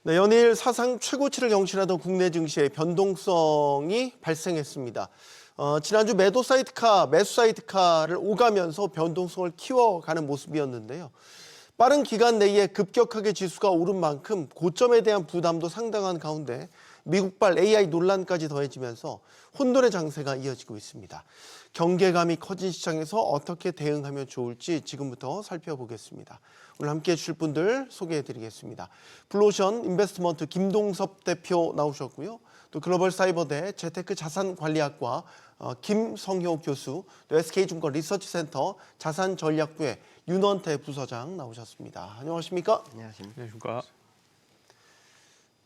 네, 연일 사상 최고치를 경신하던 국내 증시의 변동성이 발생했습니다. 지난주 매도 사이드카, 매수 사이드카를 오가면서 변동성을 키워가는 모습이었는데요. 빠른 기간 내에 급격하게 지수가 오른 만큼 고점에 대한 부담도 상당한 가운데 미국발 AI 논란까지 더해지면서 혼돈의 장세가 이어지고 있습니다. 경계감이 커진 시장에서 어떻게 대응하면 좋을지 지금부터 살펴보겠습니다. 오늘 함께해 주실 분들 소개해드리겠습니다. 블루오션 인베스트먼트 김동섭 대표 나오셨고요. 또 글로벌 사이버대 재테크 자산관리학과 김성효 교수, 또 SK증권 리서치센터 자산전략부의 윤원태 부서장 나오셨습니다. 안녕하십니까? 안녕하십니까?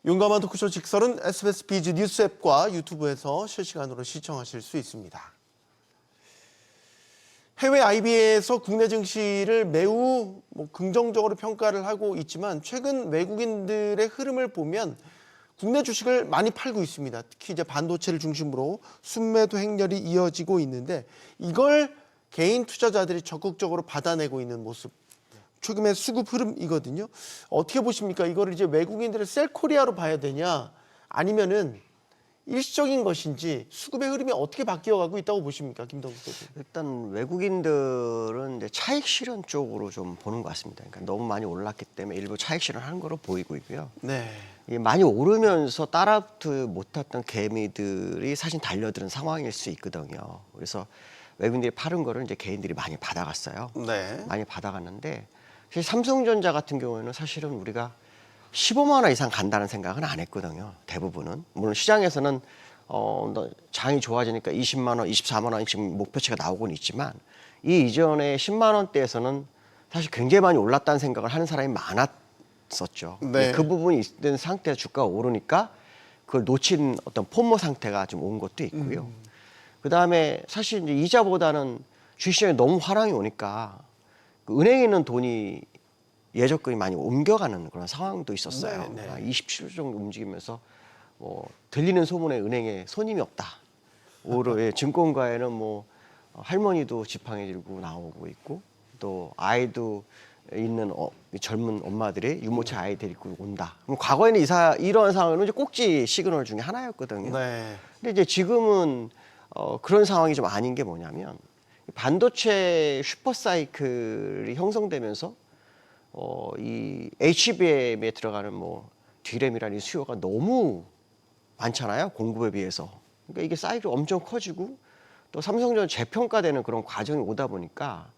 용감한 토크쇼 직설은 SBS 비즈 뉴스 앱과 유튜브에서 실시간으로 시청하실 수 있습니다. 해외 IB에서 국내 증시를 매우 긍정적으로 평가를 하고 있지만 최근 외국인들의 흐름을 보면 국내 주식을 많이 팔고 있습니다. 특히 이제 반도체를 중심으로 순매도 행렬이 이어지고 있는데 이걸 개인 투자자들이 적극적으로 받아내고 있는 모습. 최근의 수급 흐름이거든요. 어떻게 보십니까? 이거를 이제 외국인들을 셀코리아로 봐야 되냐, 아니면은 일시적인 것인지 수급의 흐름이 어떻게 바뀌어가고 있다고 보십니까, 김동수 대표? 일단 외국인들은 이제 차익 실현 쪽으로 좀 보는 것 같습니다. 그러니까 너무 많이 올랐기 때문에 일부 차익 실현하는 거로 보이고 있고요. 네. 이게 많이 오르면서 따라붙지 못했던 개미들이 사실 달려드는 상황일 수 있거든요. 그래서 외국인들이 파는 거를 이제 개인들이 많이 받아갔어요. 네. 많이 받아갔는데 사실 삼성전자 같은 경우에는 사실은 우리가 15만 원 이상 간다는 생각은 안 했거든요. 대부분은. 물론 시장에서는 장이 좋아지니까 20만 원, 24만 원 지금 목표치가 나오고는 있지만 이 이전에 10만 원대에서는 사실 굉장히 많이 올랐다는 생각을 하는 사람이 많았었죠. 네. 그 부분이 있던 상태에서 주가가 오르니까 그걸 놓친 어떤 폼모 상태가 좀 온 것도 있고요. 그다음에 사실 이제 이자보다는 주식시장에 너무 화랑이 오니까 그 은행에 있는 돈이 예적금이 많이 옮겨가는 그런 상황도 있었어요. 네, 네. 27조 정도 움직이면서 들리는 소문에 은행에 손님이 없다. 오히려 증권가에는 할머니도 지팡이 들고 나오고 있고 또 아이도 있는 젊은 엄마들이 유모차 아이 데리고 온다. 그럼 과거에는 이러한 상황은 이제 꼭지 시그널 중에 하나였거든요. 네. 근데 이제 지금은 그런 상황이 좀 아닌 게 뭐냐면 반도체 슈퍼 사이클이 형성되면서 이 HBM에 들어가는 D램이라는 수요가 너무 많잖아요. 공급에 비해서. 그러니까 이게 사이클이 엄청 커지고 또 삼성전자 재평가되는 그런 과정이 오다 보니까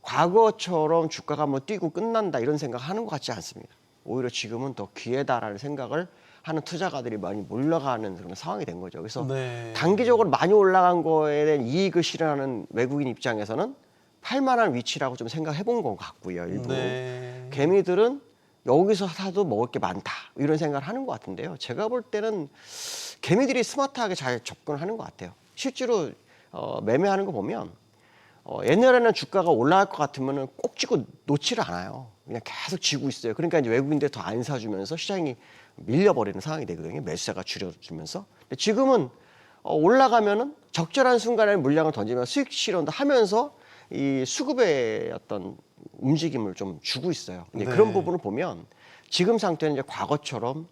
과거처럼 주가가 뛰고 끝난다 이런 생각하는 것 같지 않습니다. 오히려 지금은 더 기회다라는 생각을 하는 투자가들이 많이 몰려가는 그런 상황이 된 거죠. 그래서 네. 단기적으로 많이 올라간 거에 대한 이익을 실현하는 외국인 입장에서는 팔만한 위치라고 좀 생각해 본 것 같고요. 일부. 네. 개미들은 여기서 사도 먹을 게 많다 이런 생각을 하는 것 같은데요. 제가 볼 때는 개미들이 스마트하게 잘 접근하는 것 같아요. 실제로 매매하는 거 보면 옛날에는 주가가 올라갈 것 같으면 꼭 쥐고 놓지를 않아요. 그냥 계속 쥐고 있어요. 그러니까 이제 외국인들 더 안 사주면서 시장이 밀려버리는 상황이 되거든요. 매수세가 줄여주면서. 근데 지금은 올라가면은 적절한 순간에 물량을 던지면 수익 실현도 하면서 이 수급의 어떤 움직임을 좀 주고 있어요. 근데 네. 그런 부분을 보면 지금 상태는 이제 과거처럼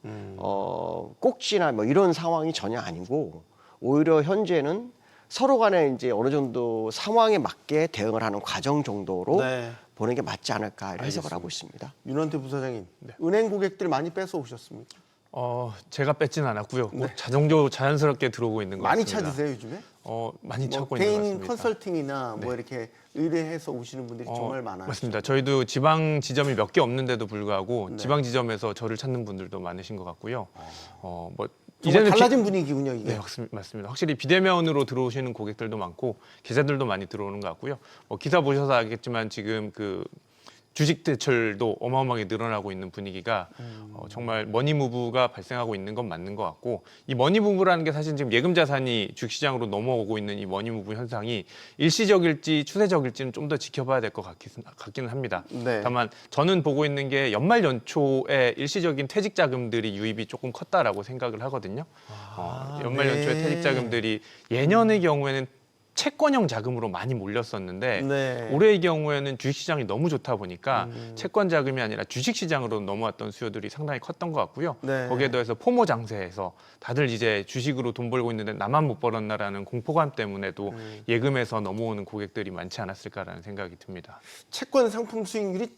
꼭지나 이런 상황이 전혀 아니고 오히려 현재는 서로 간에 이제 어느 정도 상황에 맞게 대응을 하는 과정 정도로 네. 보는 게 맞지 않을까 이런 해석을 알겠습니다. 하고 있습니다. 윤원태 부사장님, 은행 고객들 많이 뺏어 오셨습니까? 제가 뺏진 않았고요. 네. 자연스럽게 들어오고 있는 것 많이 같습니다. 찾으세요 요즘에? 많이 찾고 있는 것 개인 같습니다. 컨설팅이나 이렇게 의뢰해서 오시는 분들이 정말 많아요. 맞습니다. 저희도 지방 지점이 몇 개 없는데도 불구하고 네. 지방 지점에서 저를 찾는 분들도 많으신 것 같고요. 정말 달라진 분위기군요 이게. 네, 맞습니다. 확실히 비대면으로 들어오시는 고객들도 많고 계좌들도 많이 들어오는 것 같고요. 기사 보셔서 알겠지만 지금 그 주식 대출도 어마어마하게 늘어나고 있는 분위기가 정말 머니무브가 발생하고 있는 건 맞는 것 같고, 이 머니무브라는 게 사실 지금 예금 자산이 주식시장으로 넘어오고 있는 이 머니무브 현상이 일시적일지 추세적일지는 좀 더 지켜봐야 될 것 같기는 합니다. 네. 다만 저는 보고 있는 게 연말 연초에 일시적인 퇴직 자금들이 유입이 조금 컸다라고 생각을 하거든요. 연말 네. 연초에 퇴직 자금들이 예년의 경우에는 채권형 자금으로 많이 몰렸었는데 네. 올해의 경우에는 주식시장이 너무 좋다 보니까 채권 자금이 아니라 주식시장으로 넘어왔던 수요들이 상당히 컸던 것 같고요. 네. 거기에 더해서 포모 장세에서 다들 이제 주식으로 돈 벌고 있는데 나만 못 벌었나라는 공포감 때문에도 예금에서 넘어오는 고객들이 많지 않았을까라는 생각이 듭니다. 채권 상품 수익률이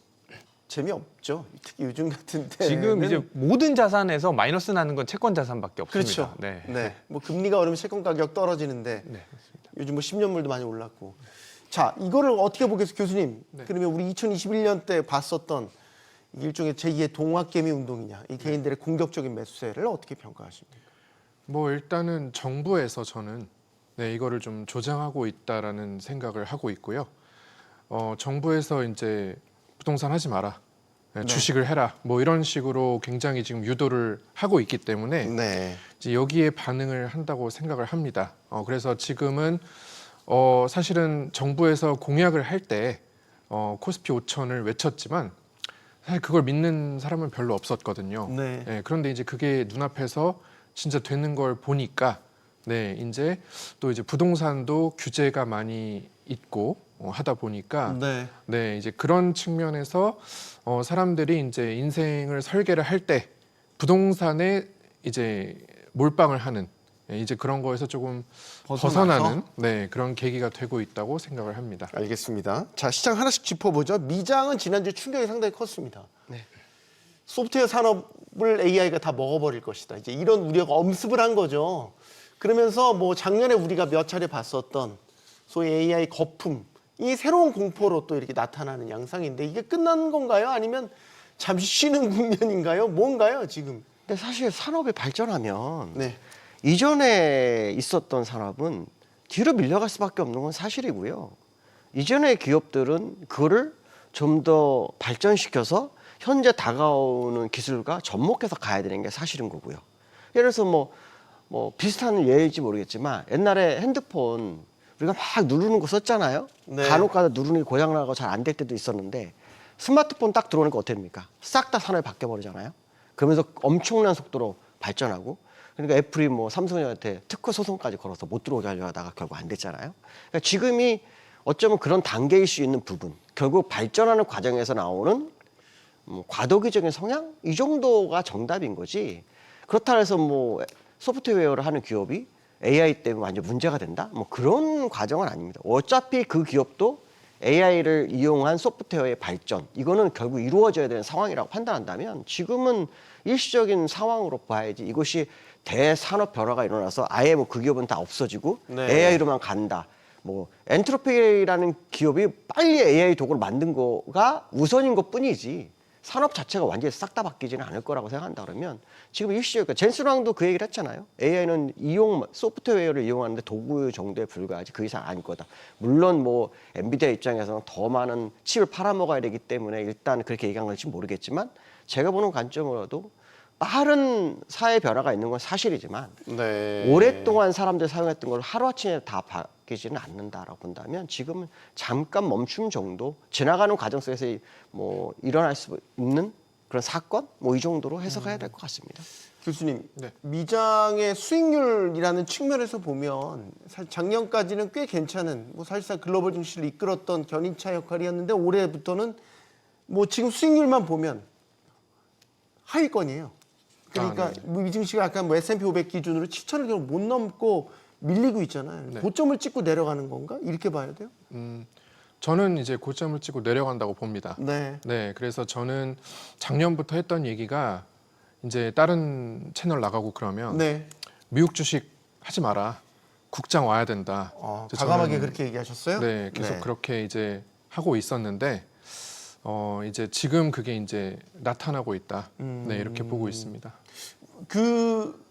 재미없죠. 특히 요즘 같은 때 지금 이제 모든 자산에서 마이너스 나는 건 채권 자산밖에 그렇죠. 없습니다. 네. 뭐 금리가 오르면 채권 가격 떨어지는데 네, 맞습니다. 요즘 뭐 10년물도 많이 올랐고. 자, 이거를 어떻게 보겠어요, 교수님? 네. 그러면 우리 2021년 때 봤었던 일종의 제2의 동학개미 운동이냐, 이 개인들의 공격적인 매수세를 어떻게 평가하십니까? 뭐 일단은 정부에서 저는 이거를 좀 조장하고 있다라는 생각을 하고 있고요. 정부에서 이제 부동산 하지 마라, 주식을 해라, 뭐 이런 식으로 굉장히 지금 유도를 하고 있기 때문에 네. 이제 여기에 반응을 한다고 생각을 합니다. 그래서 지금은 사실은 정부에서 공약을 할 때 코스피 5천을 외쳤지만 사실 그걸 믿는 사람은 별로 없었거든요. 네. 그런데 이제 그게 눈앞에서 진짜 되는 걸 보니까 이제 또 이제 부동산도 규제가 많이 있고 하다 보니까 이제 그런 측면에서 사람들이 이제 인생을 설계를 할 때 부동산에 이제 몰빵을 하는 이제 그런 거에서 조금 벗어나는 그런 계기가 되고 있다고 생각을 합니다. 알겠습니다. 자, 시장 하나씩 짚어보죠. 미장은 지난주 충격이 상당히 컸습니다. 네. 소프트웨어 산업을 AI가 다 먹어버릴 것이다. 이제 이런 우려가 엄습을 한 거죠. 그러면서 뭐 작년에 우리가 몇 차례 봤었던 소위 AI 거품, 이 새로운 공포로 또 이렇게 나타나는 양상인데 이게 끝난 건가요? 아니면 잠시 쉬는 국면인가요? 뭔가요, 지금? 근데 사실 산업이 발전하면 네. 이전에 있었던 산업은 뒤로 밀려갈 수밖에 없는 건 사실이고요. 이전의 기업들은 그거를 좀 더 발전시켜서 현재 다가오는 기술과 접목해서 가야 되는 게 사실인 거고요. 예를 들어서 뭐 비슷한 예일지 모르겠지만 옛날에 핸드폰 우리가 막 누르는 거 썼잖아요. 네. 간혹가다 누르는 게 고장나고 잘 안 될 때도 있었는데 스마트폰 딱 들어오니까 어떻게 됩니까? 싹 다 산업이 바뀌어버리잖아요. 그러면서 엄청난 속도로 발전하고 그러니까 애플이 뭐 삼성한테 특허 소송까지 걸어서 못 들어오게 하려 하다가 결국 안 됐잖아요. 그러니까 지금이 어쩌면 그런 단계일 수 있는 부분, 결국 발전하는 과정에서 나오는 과도기적인 성향? 이 정도가 정답인 거지. 그렇다 해서 뭐 소프트웨어를 하는 기업이 AI 때문에 완전 문제가 된다? 뭐 그런 과정은 아닙니다. 어차피 그 기업도 AI를 이용한 소프트웨어의 발전, 이거는 결국 이루어져야 되는 상황이라고 판단한다면 지금은 일시적인 상황으로 봐야지 이것이 대산업 변화가 일어나서 아예 뭐 그 기업은 다 없어지고 네. AI로만 간다. 뭐 엔트로피라는 기업이 빨리 AI 도구를 만든 거가 우선인 것뿐이지 산업 자체가 완전히 싹 다 바뀌지는 않을 거라고 생각한다 그러면 지금 일시적이니까 젠스랑도 그 얘기를 했잖아요. AI는 소프트웨어를 이용하는데 도구 정도에 불과하지 그 이상 아닐 거다. 물론 뭐 엔비디아 입장에서는 더 많은 칩을 팔아먹어야 되기 때문에 일단 그렇게 얘기한 건지 모르겠지만 제가 보는 관점으로도 빠른 사회 변화가 있는 건 사실이지만 네. 오랫동안 사람들이 사용했던 걸 하루아침에 다 바뀌지는 않는다라고 본다면 지금은 잠깐 멈춤 정도 지나가는 과정 속에서 뭐 일어날 수 있는 그런 사건 뭐 이 정도로 해석해야 될 것 같습니다. 교수님, 네. 미장의 수익률이라는 측면에서 보면 사실 작년까지는 꽤 괜찮은 뭐 사실상 글로벌 증시를 이끌었던 견인차 역할이었는데 올해부터는 뭐 지금 수익률만 보면 하위권이에요. 그러니까 뭐 이 증시가 약간 뭐 S&P 500 기준으로 7천을 결국 못 넘고 밀리고 있잖아요. 네. 고점을 찍고 내려가는 건가? 이렇게 봐야 돼요? 저는 이제 고점을 찍고 내려간다고 봅니다. 네. 그래서 저는 작년부터 했던 얘기가 이제 다른 채널 나가고 그러면 네. 미국 주식 하지 마라. 국장 와야 된다. 과감하게 저는 그렇게 얘기하셨어요? 계속 네. 그렇게 이제 하고 있었는데 이제 지금 그게 이제 나타나고 있다. 이렇게 보고 있습니다. 그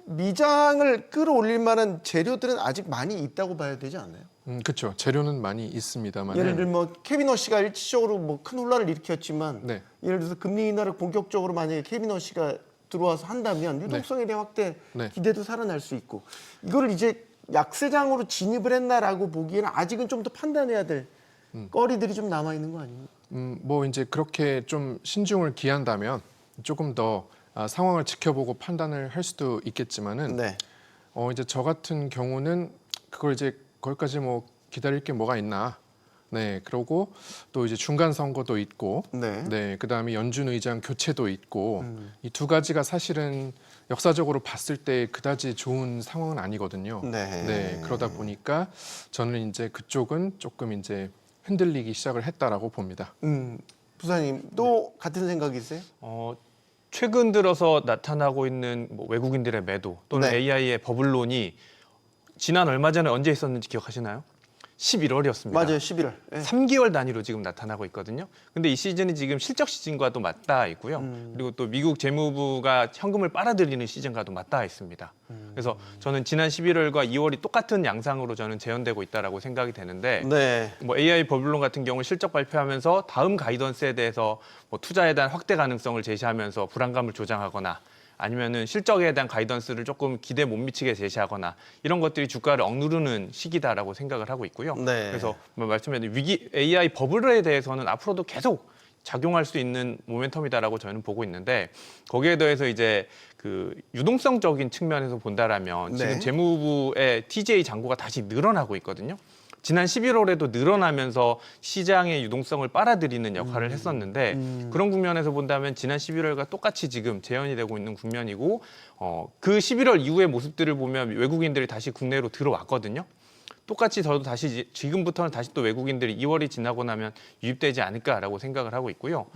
미장을 끌어올릴 만한 재료들은 아직 많이 있다고 봐야 되지 않나요? 그렇죠. 재료는 많이 있습니다만. 예를 들면 뭐 케빈 허씨가 일시적으로 뭐 큰 혼란을 일으켰지만 네. 예를 들어서 금리 인하를 본격적으로 만약에 케빈 허씨가 들어와서 한다면 유동성에 대한 확대 네. 기대도 살아날 수 있고 이거를 이제 약세장으로 진입을 했나라고 보기에는 아직은 좀 더 판단해야 될 거리들이 좀 남아 있는 거 아닙니까? 뭐 이제 그렇게 좀 신중을 기한다면 조금 더 상황을 지켜보고 판단을 할 수도 있겠지만은 네. 이제 저 같은 경우는 그걸 이제 거기까지 뭐 기다릴 게 뭐가 있나. 네, 그러고 또 이제 중간 선거도 있고, 네. 그다음에 연준 의장 교체도 있고, 이 두 가지가 사실은 역사적으로 봤을 때 그다지 좋은 상황은 아니거든요. 네. 그러다 보니까 저는 이제 그쪽은 조금 이제 흔들리기 시작을 했다라고 봅니다. 부사님도 같은 생각이세요? 최근 들어서 나타나고 있는 뭐 외국인들의 매도 또는 네. AI의 버블론이 지난 얼마 전에 언제 있었는지 기억하시나요? 11월이었습니다. 맞아요, 11월. 네. 3개월 단위로 지금 나타나고 있거든요. 근데 이 시즌이 지금 실적 시즌과도 맞닿아 있고요. 그리고 또 미국 재무부가 현금을 빨아들이는 시즌과도 맞닿아 있습니다. 그래서 저는 지난 11월과 2월이 똑같은 양상으로 저는 재현되고 있다라고 생각이 되는데 네. 뭐 AI 버블론 같은 경우 실적 발표하면서 다음 가이던스에 대해서 뭐 투자에 대한 확대 가능성을 제시하면서 불안감을 조장하거나 아니면은 실적에 대한 가이던스를 조금 기대 못 미치게 제시하거나 이런 것들이 주가를 억누르는 시기다라고 생각을 하고 있고요. 네. 그래서 뭐 말씀드린 위기 AI 버블에 대해서는 앞으로도 계속 작용할 수 있는 모멘텀이다라고 저는 보고 있는데 거기에 더해서 이제 그 유동성적인 측면에서 본다라면 네. 지금 재무부의 TJ 잔고가 다시 늘어나고 있거든요. 지난 11월에도 늘어나면서 시장의 유동성을 빨아들이는 역할을 했었는데 그런 국면에서 본다면 지난 11월과 똑같이 지금 재현이 되고 있는 국면이고 그 11월 이후의 모습들을 보면 외국인들이 다시 국내로 들어왔거든요. 똑같이 저도 다시 지금부터는 다시 또 외국인들이 2월이 지나고 나면 유입되지 않을까라고 생각을 하고 있고요.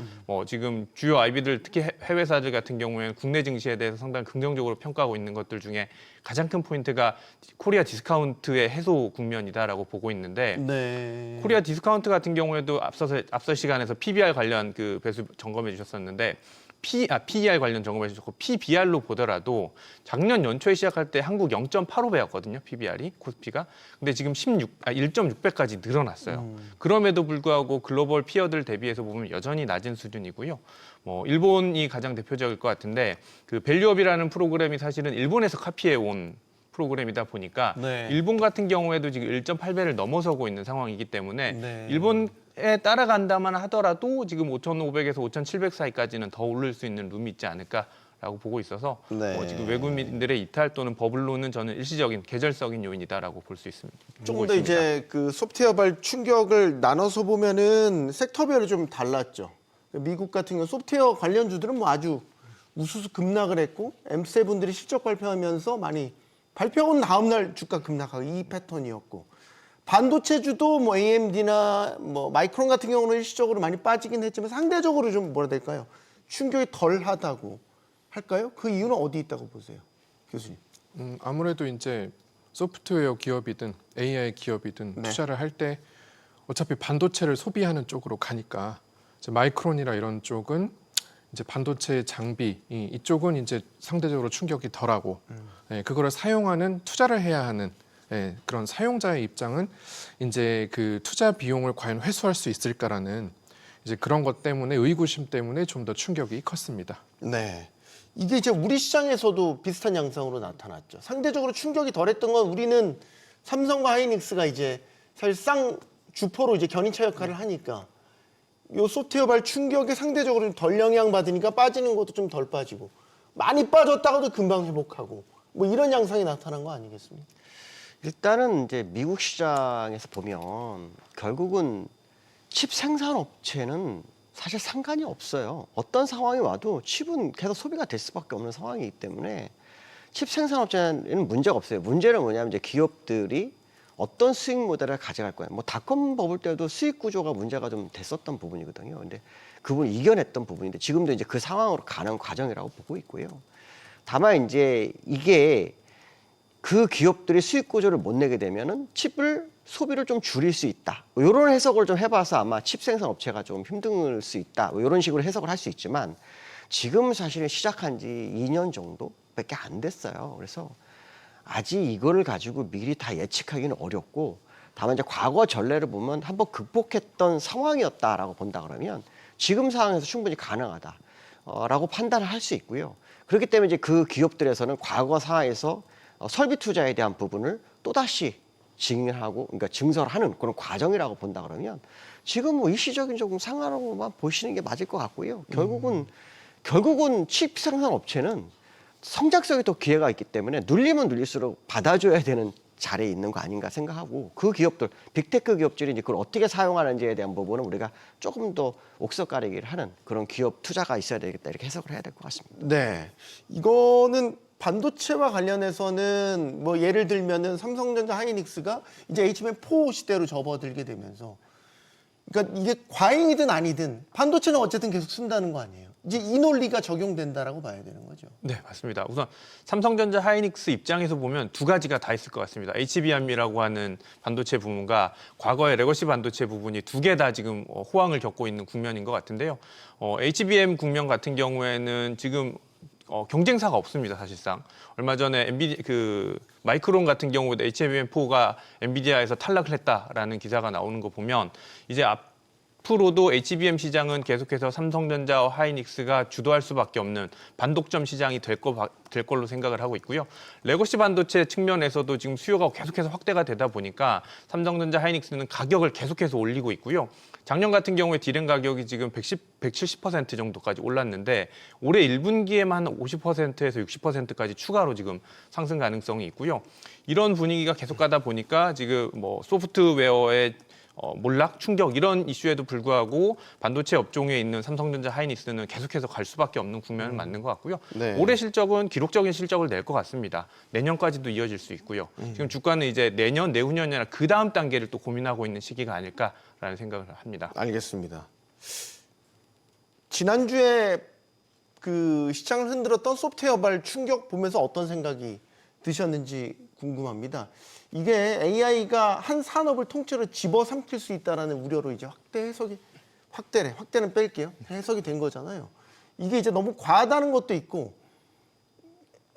지금 주요 IB들 특히 해외사들 같은 경우에는 국내 증시에 대해서 상당히 긍정적으로 평가하고 있는 것들 중에 가장 큰 포인트가 코리아 디스카운트의 해소 국면이다라고 보고 있는데 네. 코리아 디스카운트 같은 경우에도 앞서 시간에서 PBR 관련 그 배수 점검해 주셨었는데 PER 관련 점검해 주셨고 PBR로 보더라도 작년 연초에 시작할 때 한국 0.85배였거든요. PBR이 코스피가. 근데 지금 1.6배까지 늘어났어요. 그럼에도 불구하고 글로벌 피어들 대비해서 보면 여전히 낮은 수준이고요. 일본이 가장 대표적일 것 같은데 그 밸류업이라는 프로그램이 사실은 일본에서 카피해 온 프로그램이다 보니까 네. 일본 같은 경우에도 지금 1.8배를 넘어서고 있는 상황이기 때문에 네. 일본에 따라간다만 하더라도 지금 5,500에서 5,700 사이까지는 더 오를 수 있는 룸이 있지 않을까라고 보고 있어서 네. 지금 외국인들의 이탈 또는 버블론은 저는 일시적인 계절적인 요인이다라고 볼 수 있습니다. 조금 더 이제 그 소프트웨어발 충격을 나눠서 보면은 섹터별로 좀 달랐죠. 미국 같은 경우 소프트웨어 관련주들은 뭐 아주 우수수 급락을 했고 M7들이 실적 발표하면서 많이 발표한 다음 날 주가 급락하고 이 패턴이었고 반도체주도 뭐 AMD나 뭐 마이크론 같은 경우는 일시적으로 많이 빠지긴 했지만 상대적으로 좀 뭐라 될까요? 충격이 덜하다고 할까요? 그 이유는 어디 있다고 보세요, 교수님? 아무래도 이제 소프트웨어 기업이든 AI 기업이든 네. 투자를 할 때 어차피 반도체를 소비하는 쪽으로 가니까 이제 마이크론이라 이런 쪽은 이제 반도체 장비 이쪽은 이제 상대적으로 충격이 덜하고 그거를 사용하는 투자를 해야 하는 그런 사용자의 입장은 이제 그 투자 비용을 과연 회수할 수 있을까라는 이제 그런 것 때문에 의구심 때문에 좀 더 충격이 컸습니다. 네. 이게 이제 우리 시장에서도 비슷한 양상으로 나타났죠. 상대적으로 충격이 덜했던 건 우리는 삼성과 하이닉스가 이제 사실상 주포로 이제 견인차 역할을 하니까 요 소프트웨어발 충격에 상대적으로 좀 덜 영향받으니까 빠지는 것도 좀 덜 빠지고 많이 빠졌다가도 금방 회복하고 뭐 이런 양상이 나타난 거 아니겠습니까? 일단은 이제 미국 시장에서 보면 결국은 칩 생산 업체는 사실 상관이 없어요. 어떤 상황이 와도 칩은 계속 소비가 될 수밖에 없는 상황이기 때문에 칩 생산 업체는 문제가 없어요. 문제는 뭐냐면 이제 기업들이 어떤 수익 모델을 가져갈 거야. 뭐 닷컴 버블 때도 수익 구조가 문제가 좀 됐었던 부분이거든요. 근데 그분을 이겨냈던 부분인데 지금도 이제 그 상황으로 가는 과정이라고 보고 있고요. 다만 이제 이게 그 기업들이 수익 구조를 못 내게 되면은 칩을 소비를 좀 줄일 수 있다. 이런 해석을 좀 해봐서 아마 칩 생산 업체가 좀 힘들 수 있다. 이런 식으로 해석을 할 수 있지만 지금 사실은 시작한 지 2년 정도밖에 안 됐어요. 그래서 아직 이거를 가지고 미리 다 예측하기는 어렵고 다만 이제 과거 전례를 보면 한번 극복했던 상황이었다라고 본다 그러면 지금 상황에서 충분히 가능하다라고 판단을 할 수 있고요. 그렇기 때문에 이제 그 기업들에서는 과거 상황에서 설비 투자에 대한 부분을 또다시 증인하고 그러니까 증설하는 그런 과정이라고 본다 그러면 지금 뭐 일시적인 조금 상황으로만 보시는 게 맞을 것 같고요. 결국은 칩 생산 업체는 성장성에 또 기회가 있기 때문에 눌리면 눌릴수록 받아줘야 되는 자리에 있는 거 아닌가 생각하고 그 기업들, 빅테크 기업들이 이제 그걸 어떻게 사용하는지에 대한 부분은 우리가 조금 더 옥석 가리기를 하는 그런 기업 투자가 있어야 되겠다 이렇게 해석을 해야 될 것 같습니다. 네, 이거는 반도체와 관련해서는 뭐 예를 들면은 삼성전자 하이닉스가 이제 HBM4 시대로 접어들게 되면서 그러니까 이게 과잉이든 아니든 반도체는 어쨌든 계속 쓴다는 거 아니에요. 이제 이 논리가 적용된다라고 봐야 되는 거죠. 네, 맞습니다. 우선 삼성전자 하이닉스 입장에서 보면 두 가지가 다 있을 것 같습니다. HBM이라고 하는 반도체 부분과 과거의 레거시 반도체 부분이 두 개 다 지금 호황을 겪고 있는 국면인 것 같은데요. HBM 국면 같은 경우에는 지금 경쟁사가 없습니다, 사실상. 얼마 전에 마이크론 같은 경우도 HBM4가 엔비디아에서 탈락을 했다라는 기사가 나오는 거 보면 이제 앞으로도 HBM 시장은 계속해서 삼성전자와 하이닉스가 주도할 수밖에 없는 반독점 시장이 될 걸로 생각을 하고 있고요. 레거시 반도체 측면에서도 지금 수요가 계속해서 확대가 되다 보니까 삼성전자 하이닉스는 가격을 계속해서 올리고 있고요. 작년 같은 경우에 디램 가격이 지금 170% 정도까지 올랐는데 올해 1분기에만 한 50%에서 60%까지 추가로 지금 상승 가능성이 있고요. 이런 분위기가 계속 가다 보니까 지금 뭐 소프트웨어의 몰락, 충격 이런 이슈에도 불구하고 반도체 업종에 있는 삼성전자 하이닉스는 계속해서 갈 수밖에 없는 국면을 맞는 것 같고요. 네. 올해 실적은 기록적인 실적을 낼 것 같습니다. 내년까지도 이어질 수 있고요. 지금 주가는 이제 내년, 내후년이 아니라 그 다음 단계를 또 고민하고 있는 시기가 아닐까라는 생각을 합니다. 알겠습니다. 지난주에 그 시장을 흔들었던 소프트웨어발 충격 보면서 어떤 생각이 드셨는지 궁금합니다. 이게 AI가 한 산업을 통째로 집어삼킬 수 있다라는 우려로 이제 확대는 뺄게요. 해석이 된 거잖아요. 이게 이제 너무 과하다는 것도 있고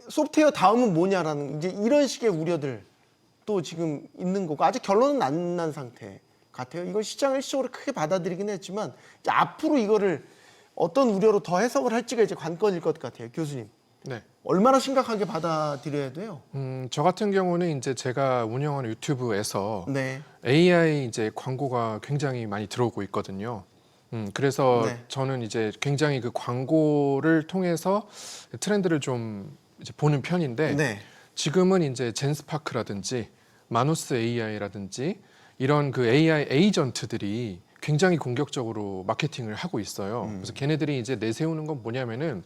소프트웨어 다음은 뭐냐라는 이제 이런 식의 우려들 또 지금 있는 거고 아직 결론은 안 난 상태 같아요. 이건 시장을 일시적으로 크게 받아들이긴 했지만 이제 앞으로 이거를 어떤 우려로 더 해석을 할지가 이제 관건일 것 같아요, 교수님. 네. 얼마나 심각하게 받아들여야 돼요? 저 같은 경우는 이제 제가 운영하는 유튜브에서 네. AI 이제 광고가 굉장히 많이 들어오고 있거든요. 그래서 네. 저는 이제 굉장히 그 광고를 통해서 트렌드를 좀 이제 보는 편인데 네. 지금은 이제 젠스파크라든지 마누스 AI라든지 이런 그 AI 에이전트들이 굉장히 공격적으로 마케팅을 하고 있어요. 그래서 걔네들이 이제 내세우는 건 뭐냐면은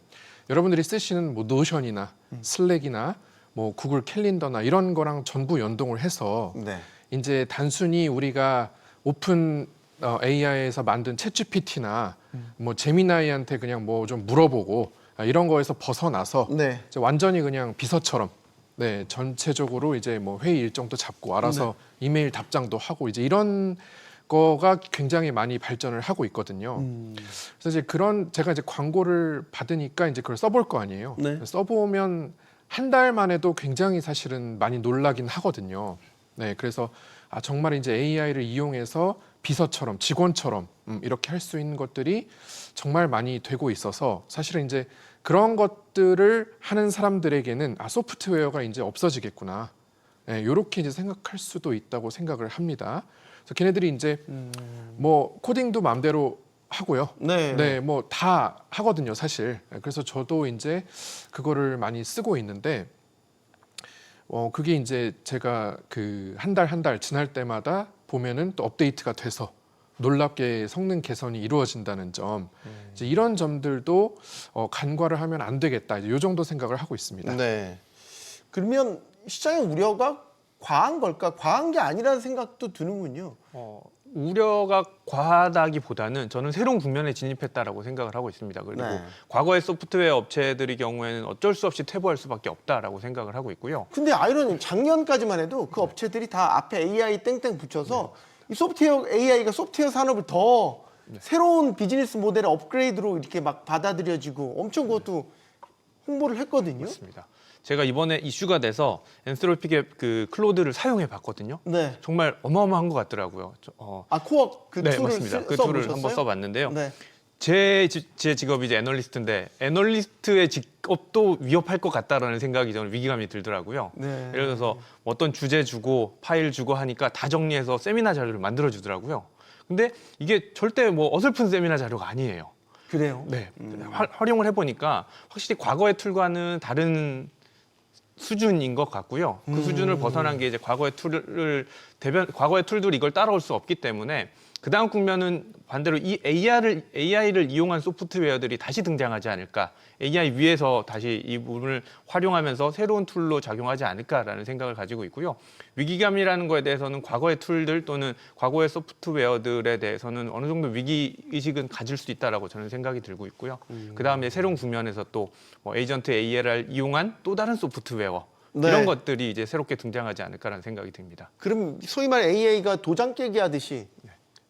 여러분들이 쓰시는 뭐 노션이나 슬랙이나 뭐 구글 캘린더나 이런 거랑 전부 연동을 해서 네. 이제 단순히 우리가 오픈 AI에서 만든 챗GPT나 뭐 제미나이한테 그냥 뭐 좀 물어보고 이런 거에서 벗어나서 네. 이제 완전히 그냥 비서처럼 네 전체적으로 이제 뭐 회의 일정도 잡고 알아서 이메일 답장도 하고 이제 이런 거가 굉장히 많이 발전을 하고 있거든요. 그래서 이제 제가 이제 광고를 받으니까 이제 그걸 써볼 거 아니에요. 네. 써보면 한 달만 해도 굉장히 사실은 많이 놀라긴 하거든요. 네, 그래서 정말 이제 AI를 이용해서 비서처럼 직원처럼 이렇게 할 수 있는 것들이 정말 많이 되고 있어서 사실은 이제 그런 것들을 하는 사람들에게는 소프트웨어가 이제 없어지겠구나. 네, 이렇게 이제 생각할 수도 있다고 생각을 합니다. 그래서 걔네들이 이제 뭐 코딩도 마음대로 하고요. 네. 네, 뭐 다 하거든요, 사실. 그래서 저도 이제 그거를 많이 쓰고 있는데, 그게 이제 제가 그 한 달 지날 때마다 보면은 또 업데이트가 돼서 놀랍게 성능 개선이 이루어진다는 점, 이제 이런 점들도 간과를 하면 안 되겠다. 이제 이 정도 생각을 하고 있습니다. 네. 그러면 시장의 우려가 과한 걸까? 과한 게 아니라는 생각도 드는군요. 우려가 과하다기보다는 저는 새로운 국면에 진입했다라고 생각을 하고 있습니다. 그리고 네. 과거의 소프트웨어 업체들의 경우에는 어쩔 수 없이 퇴보할 수밖에 없다라고 생각을 하고 있고요. 근데 아이러니 작년까지만 해도 그 업체들이 다 앞에 AI 땡땡 붙여서 이 소프트웨어 AI가 소프트웨어 산업을 더 새로운 비즈니스 모델의 업그레이드로 이렇게 막 받아들여지고 엄청 그것도 홍보를 했거든요. 그렇습니다. 제가 이번에 이슈가 돼서 엔스로픽의 그 클로드를 사용해 봤거든요. 네. 정말 어마어마한 것 같더라고요. 코어 그 네, 툴을 맞습니다. 그 써보셨어요? 툴을 한번 써봤는데요. 네. 제 직업이 이제 애널리스트인데 애널리스트의 직업도 위협할 것 같다라는 생각이 저는 위기감이 들더라고요. 네. 예를 들어서 어떤 주제 주고 파일 주고 하니까 다 정리해서 세미나 자료를 만들어 주더라고요. 근데 이게 절대 뭐 어설픈 세미나 자료가 아니에요. 그래요? 네. 활용을 해보니까 확실히 과거의 툴과는 다른 수준인 것 같고요. 그 수준을 벗어난 게 이제 과거의 툴들이 이걸 따라올 수 없기 때문에 그 다음 국면은 반대로 이 AI를 이용한 소프트웨어들이 다시 등장하지 않을까. AI 위에서 다시 이 부분을 활용하면서 새로운 툴로 작용하지 않을까라는 생각을 가지고 있고요. 위기감이라는 거에 대해서는 과거의 툴들 또는 과거의 소프트웨어들에 대해서는 어느 정도 위기 의식은 가질 수 있다라고 저는 생각이 들고 있고요. 그 다음에 새로운 국면에서 또 뭐 에이전트 AI를 이용한 또 다른 소프트웨어 네. 이런 것들이 이제 새롭게 등장하지 않을까라는 생각이 듭니다. 그럼 소위 말해 AI가 도장 깨기 하듯이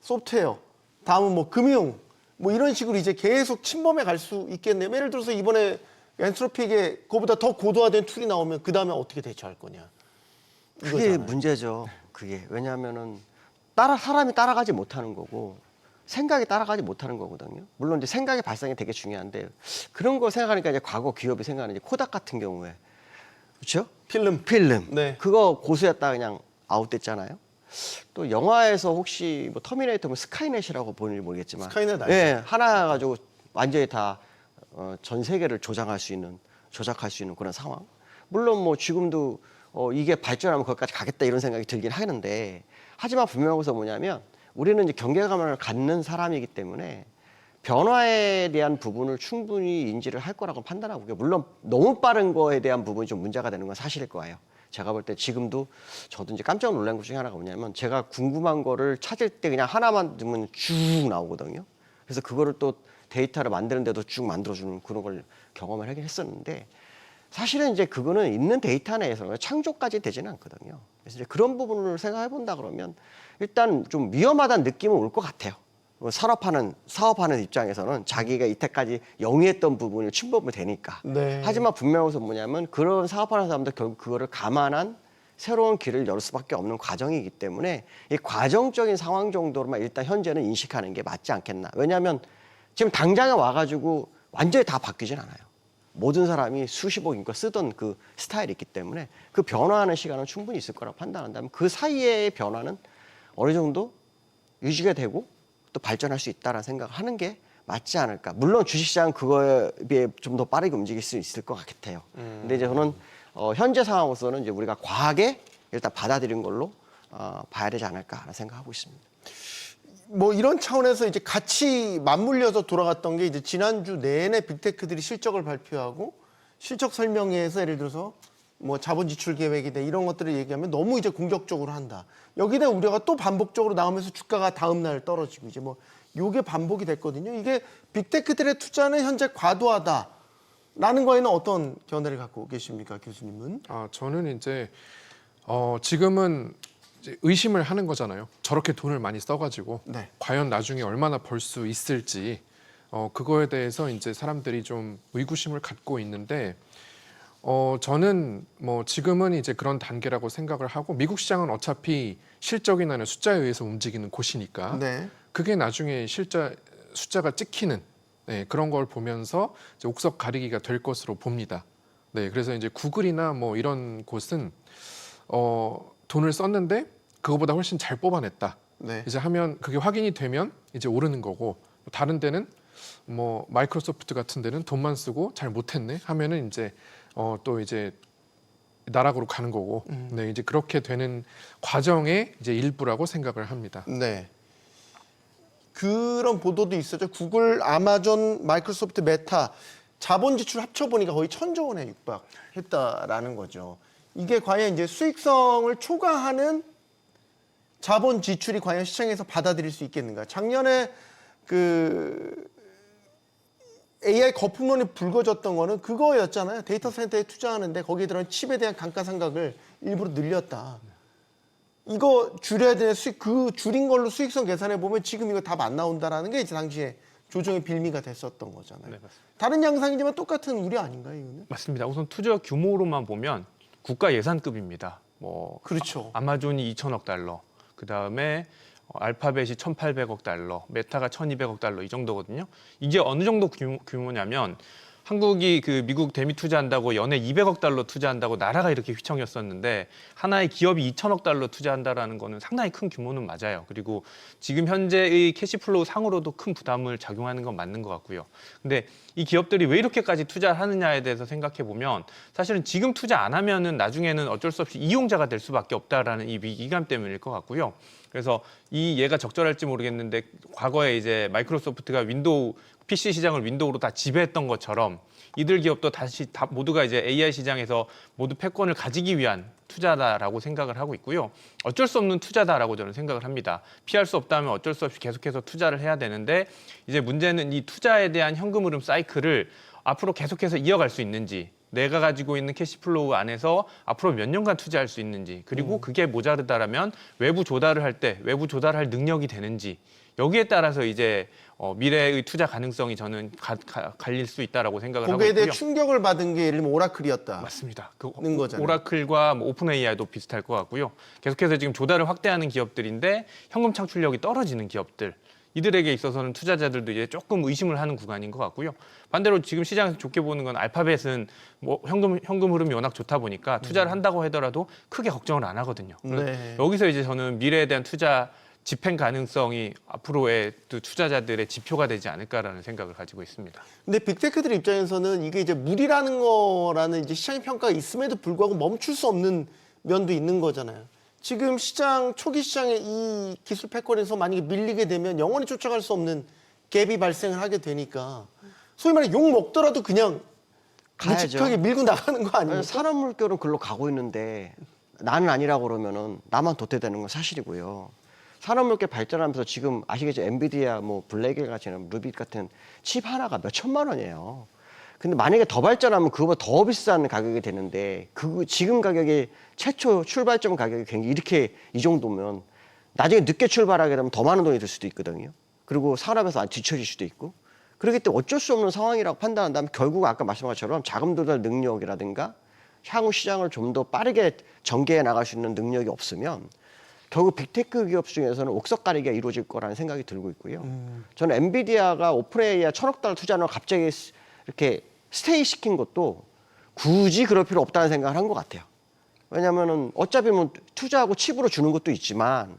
소프트웨어, 다음은 뭐 금융, 뭐 이런 식으로 이제 계속 침범해 갈 수 있겠네요. 예를 들어서 이번에 엔트로피에게 그거보다 더 고도화된 툴이 나오면 그 다음에 어떻게 대처할 거냐. 그게 이거잖아요. 문제죠. 그게 왜냐하면은 사람이 따라가지 못하는 거고 생각이 따라가지 못하는 거거든요. 물론 이제 생각의 발상이 되게 중요한데 그런 거 생각하니까 이제 과거 기업이 생각하는 이제 코닥 같은 경우에 그렇죠? 필름 네. 그거 고수했다 그냥 아웃됐잖아요. 또 영화에서 혹시 뭐 터미네이터 뭐 스카이넷이라고 보는지 모르겠지만 스카이넷 알죠? 예, 하나 가지고 완전히 다 전 세계를 조작할 수 있는 그런 상황. 물론 뭐 지금도 이게 발전하면 거기까지 가겠다 이런 생각이 들긴 하는데 하지만 분명한 것은 뭐냐면 우리는 이제 경계감을 갖는 사람이기 때문에 변화에 대한 부분을 충분히 인지를 할 거라고 판단하고 물론 너무 빠른 거에 대한 부분이 좀 문제가 되는 건 사실일 거예요. 제가 볼 때 지금도 저도 이제 깜짝 놀란 것 중에 하나가 뭐냐면 제가 궁금한 거를 찾을 때 그냥 하나만 넣으면 쭉 나오거든요. 그래서 그거를 또 데이터를 만드는데도 쭉 만들어주는 그런 걸 경험을 하긴 했었는데 사실은 이제 그거는 있는 데이터 내에서 창조까지 되지는 않거든요. 그래서 이제 그런 부분을 생각해 본다 그러면 일단 좀 위험하다는 느낌은 올 것 같아요. 사업하는 입장에서는 자기가 이때까지 영위했던 부분이 침범이 되니까. 네. 하지만 분명한 것은 뭐냐면 그런 사업하는 사람들 결국 그거를 감안한 새로운 길을 열 수밖에 없는 과정이기 때문에 이 과정적인 상황 정도로만 일단 현재는 인식하는 게 맞지 않겠나. 왜냐하면 지금 당장에 와가지고 완전히 다 바뀌진 않아요. 모든 사람이 수십억 인구 쓰던 그 스타일이 있기 때문에 그 변화하는 시간은 충분히 있을 거라고 판단한다면 그 사이의 변화는 어느 정도 유지가 되고 또 발전할 수 있다라는 생각을 하는 게 맞지 않을까. 물론 주식시장은 그거에 비해 좀 더 빠르게 움직일 수 있을 것 같아요. 근데 이제 저는 현재 상황으로서는 이제 우리가 과하게 일단 받아들인 걸로 봐야 되지 않을까라는 생각하고 있습니다. 뭐 이런 차원에서 이제 같이 맞물려서 돌아갔던 게 이제 지난주 내내 빅테크들이 실적을 발표하고 실적 설명회에서 예를 들어서 뭐 자본 지출 계획이다 이런 것들을 얘기하면 너무 이제 공격적으로 한다. 여기에 대한 우려가 또 반복적으로 나오면서 주가가 다음 날 떨어지고 이제 뭐 요게 반복이 됐거든요. 이게 빅테크들의 투자는 현재 과도하다라는 거에는 어떤 견해를 갖고 계십니까, 교수님은? 저는 이제 지금은 이제 의심을 하는 거잖아요. 저렇게 돈을 많이 써가지고 네. 과연 나중에 얼마나 벌 수 있을지 그거에 대해서 이제 사람들이 좀 의구심을 갖고 있는데 저는 뭐 지금은 이제 그런 단계라고 생각을 하고 미국 시장은 어차피 실적이나 숫자에 의해서 움직이는 곳이니까 네. 그게 나중에 숫자가 찍히는 그런 걸 보면서 이제 옥석 가리기가 될 것으로 봅니다. 네, 그래서 이제 구글이나 뭐 이런 곳은 돈을 썼는데 그거보다 훨씬 잘 뽑아냈다. 네. 이제 하면 그게 확인이 되면 이제 오르는 거고 다른 데는 뭐 마이크로소프트 같은 데는 돈만 쓰고 잘 못했네 하면은 이제 또 이제 나락으로 가는 거고 네, 이제 그렇게 되는 과정의 이제 일부라고 생각을 합니다. 네. 그런 보도도 있었죠. 구글, 아마존, 마이크로소프트, 메타 자본 지출 합쳐 보니까 거의 1,000조 원에 육박했다라는 거죠. 이게 과연 이제 수익성을 초과하는 자본 지출이 과연 시장에서 받아들일 수 있겠는가? 작년에 그 AI 거품론이 불거졌던 거는 그거였잖아요. 데이터 센터에 투자하는데 거기에 들어간 칩에 대한 감가상각을 일부러 늘렸다. 이거 줄여야 되는 그 줄인 걸로 수익성 계산해 보면 지금 이거 답 안 나온다라는 게 이제 당시에 조정의 빌미가 됐었던 거잖아요. 네, 맞습니다. 다른 양상이지만 똑같은 우려 아닌가요, 이거는? 맞습니다. 우선 투자 규모로만 보면 국가 예산급입니다. 뭐 그렇죠. 아마존이 2,000억 달러, 그 다음에 알파벳이 1,800억 달러, 메타가 1,200억 달러 이 정도거든요. 이게 어느 정도 규모냐면 한국이 그 미국 대미 투자한다고 연에 200억 달러 투자한다고 나라가 이렇게 휘청였었는데 하나의 기업이 2천억 달러 투자한다라는 거는 상당히 큰 규모는 맞아요. 그리고 지금 현재의 캐시플로우 상으로도 큰 부담을 작용하는 건 맞는 것 같고요. 근데 이 기업들이 왜 이렇게까지 투자를 하느냐에 대해서 생각해 보면 사실은 지금 투자 안 하면은 나중에는 어쩔 수 없이 이용자가 될 수밖에 없다라는 이 위기감 때문일 것 같고요. 그래서 이 예가 적절할지 모르겠는데 과거에 이제 마이크로소프트가 윈도우 PC 시장을 윈도우로 다 지배했던 것처럼 이들 기업도 다시 다 모두가 이제 AI 시장에서 모두 패권을 가지기 위한 투자다라고 생각을 하고 있고요. 어쩔 수 없는 투자다라고 저는 생각을 합니다. 피할 수 없다면 어쩔 수 없이 계속해서 투자를 해야 되는데 이제 문제는 이 투자에 대한 현금 흐름 사이클을 앞으로 계속해서 이어갈 수 있는지 내가 가지고 있는 캐시플로우 안에서 앞으로 몇 년간 투자할 수 있는지 그리고 그게 모자르다라면 외부 조달을 할 때 외부 조달할 능력이 되는지 여기에 따라서 이제 미래의 투자 가능성이 저는 갈릴 수 있다라고 생각을 하고 있고요. 거기에 대해 충격을 받은 게 예를 들면 오라클이었다. 맞습니다. 그 는 거잖아요. 오라클과 뭐 오픈 AI도 비슷할 것 같고요. 계속해서 지금 조달을 확대하는 기업들인데 현금 창출력이 떨어지는 기업들. 이들에게 있어서는 투자자들도 이제 조금 의심을 하는 구간인 것 같고요. 반대로 지금 시장에서 좋게 보는 건 알파벳은 뭐 현금 흐름이 워낙 좋다 보니까 투자를 한다고 하더라도 크게 걱정을 안 하거든요. 네. 여기서 이제 저는 미래에 대한 투자 집행 가능성이 앞으로의 또 투자자들의 지표가 되지 않을까라는 생각을 가지고 있습니다. 근데 빅테크들 입장에서는 이게 이제 무리라는 거라는 이제 시장 평가가 있음에도 불구하고 멈출 수 없는 면도 있는 거잖아요. 지금 시장 초기 시장에 이 기술 패권에서 만약에 밀리게 되면 영원히 쫓아갈 수 없는 갭이 발생을 하게 되니까 소위 말해 욕 먹더라도 그냥 가야죠. 묵직하게 밀고 나가는 거 아닙니까? 산업 물결은 글로 가고 있는데 나는 아니라고 그러면은 나만 도태되는 건 사실이고요. 산업 물결 발전하면서 지금 아시겠죠? 엔비디아, 뭐 블랙일 같은 루빗 같은 칩 하나가 몇 천만 원이에요. 근데 만약에 더 발전하면 그거보다 더 비싼 가격이 되는데 그 지금 가격이 최초 출발점 가격이 굉장히 이렇게 이 정도면 나중에 늦게 출발하게 되면 더 많은 돈이 들 수도 있거든요. 그리고 산업에서 뒤처질 수도 있고 그렇기 때문에 어쩔 수 없는 상황이라고 판단한다면 결국 아까 말씀한 것처럼 자금 조달 능력이라든가 향후 시장을 좀 더 빠르게 전개해 나갈 수 있는 능력이 없으면 결국 빅테크 기업 중에서는 옥석 가리기가 이루어질 거라는 생각이 들고 있고요. 저는 엔비디아가 오픈 AI 1,000억 달러 투자하는 걸 갑자기 이렇게 스테이 시킨 것도 굳이 그럴 필요 없다는 생각을 한 것 같아요. 왜냐하면은 어차피 뭐 투자하고 칩으로 주는 것도 있지만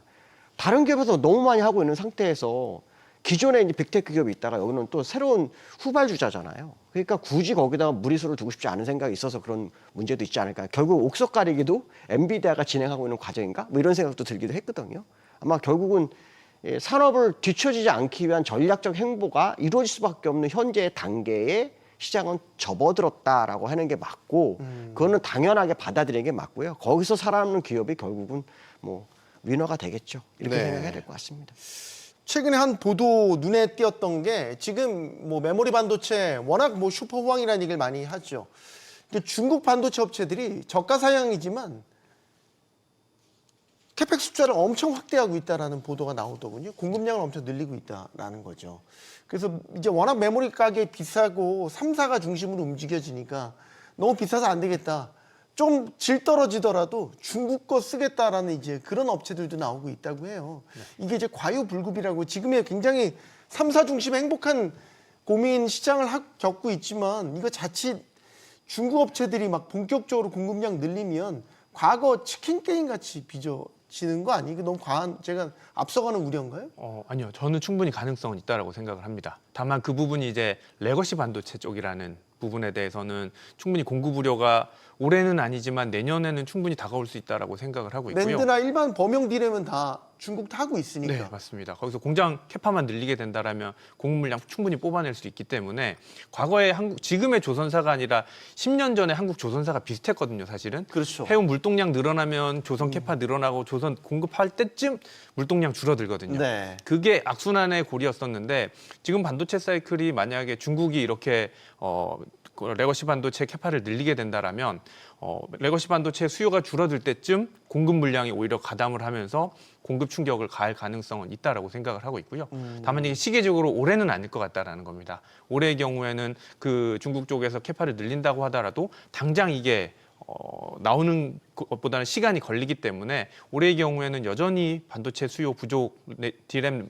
다른 기업에서 너무 많이 하고 있는 상태에서 기존에 이제 빅테크 기업이 있다가 여기는 또 새로운 후발주자잖아요. 그러니까 굳이 거기다가 무리수를 두고 싶지 않은 생각이 있어서 그런 문제도 있지 않을까. 결국 옥석 가리기도 엔비디아가 진행하고 있는 과정인가? 뭐 이런 생각도 들기도 했거든요. 아마 결국은 산업을 뒤처지지 않기 위한 전략적 행보가 이루어질 수밖에 없는 현재의 단계에 시장은 접어들었다라고 하는 게 맞고 그거는 당연하게 받아들이는 게 맞고요. 거기서 살아남는 기업이 결국은 뭐 위너가 되겠죠. 이렇게 네. 생각해야 될 것 같습니다. 최근에 한 보도 눈에 띄었던 게 지금 뭐 메모리 반도체 워낙 뭐 슈퍼 호황이라는 얘기를 많이 하죠. 근데 중국 반도체 업체들이 저가 사양이지만 캐펙 숫자를 엄청 확대하고 있다라는 보도가 나오더군요. 공급량을 엄청 늘리고 있다라는 거죠. 그래서 이제 워낙 메모리 가격이 비싸고 3사가 중심으로 움직여지니까 너무 비싸서 안 되겠다. 좀 질 떨어지더라도 중국 거 쓰겠다라는 이제 그런 업체들도 나오고 있다고 해요. 이게 이제 과유불급이라고 지금의 굉장히 3사 중심의 행복한 고민 시장을 겪고 있지만 이거 자칫 중국 업체들이 막 본격적으로 공급량 늘리면 과거 치킨 게임 같이 빚어지는 거 아니에요? 너무 과한 제가 앞서가는 우려인가요? 아니요. 저는 충분히 가능성은 있다라고 생각을 합니다. 다만 그 부분이 이제 레거시 반도체 쪽이라는 부분에 대해서는 충분히 공급 우려가 올해는 아니지만 내년에는 충분히 다가올 수 있다라고 생각을 하고 있고요. 랜드나 일반 범용 디램은 다 중국도 하고 있으니까. 네, 맞습니다. 거기서 공장 캐파만 늘리게 된다라면 공급 물량 충분히 뽑아낼 수 있기 때문에 과거에 지금의 조선사가 아니라 10년 전에 한국 조선사가 비슷했거든요, 사실은. 그렇죠. 해운 물동량 늘어나면 조선 캐파 늘어나고 조선 공급할 때쯤 물동량 줄어들거든요. 네. 그게 악순환의 고리였었는데 지금 반도체 사이클이 만약에 중국이 이렇게 레거시 반도체 캐파를 늘리게 된다라면 레거시 반도체 수요가 줄어들 때쯤 공급 물량이 오히려 가담을 하면서 공급 충격을 가할 가능성은 있다라고 생각을 하고 있고요. 다만 이게 시기적으로 올해는 아닐 것 같다라는 겁니다. 올해의 경우에는 그 중국 쪽에서 캐파를 늘린다고 하더라도 당장 이게 나오는 것보다는 시간이 걸리기 때문에 올해의 경우에는 여전히 반도체 수요 부족, 디램,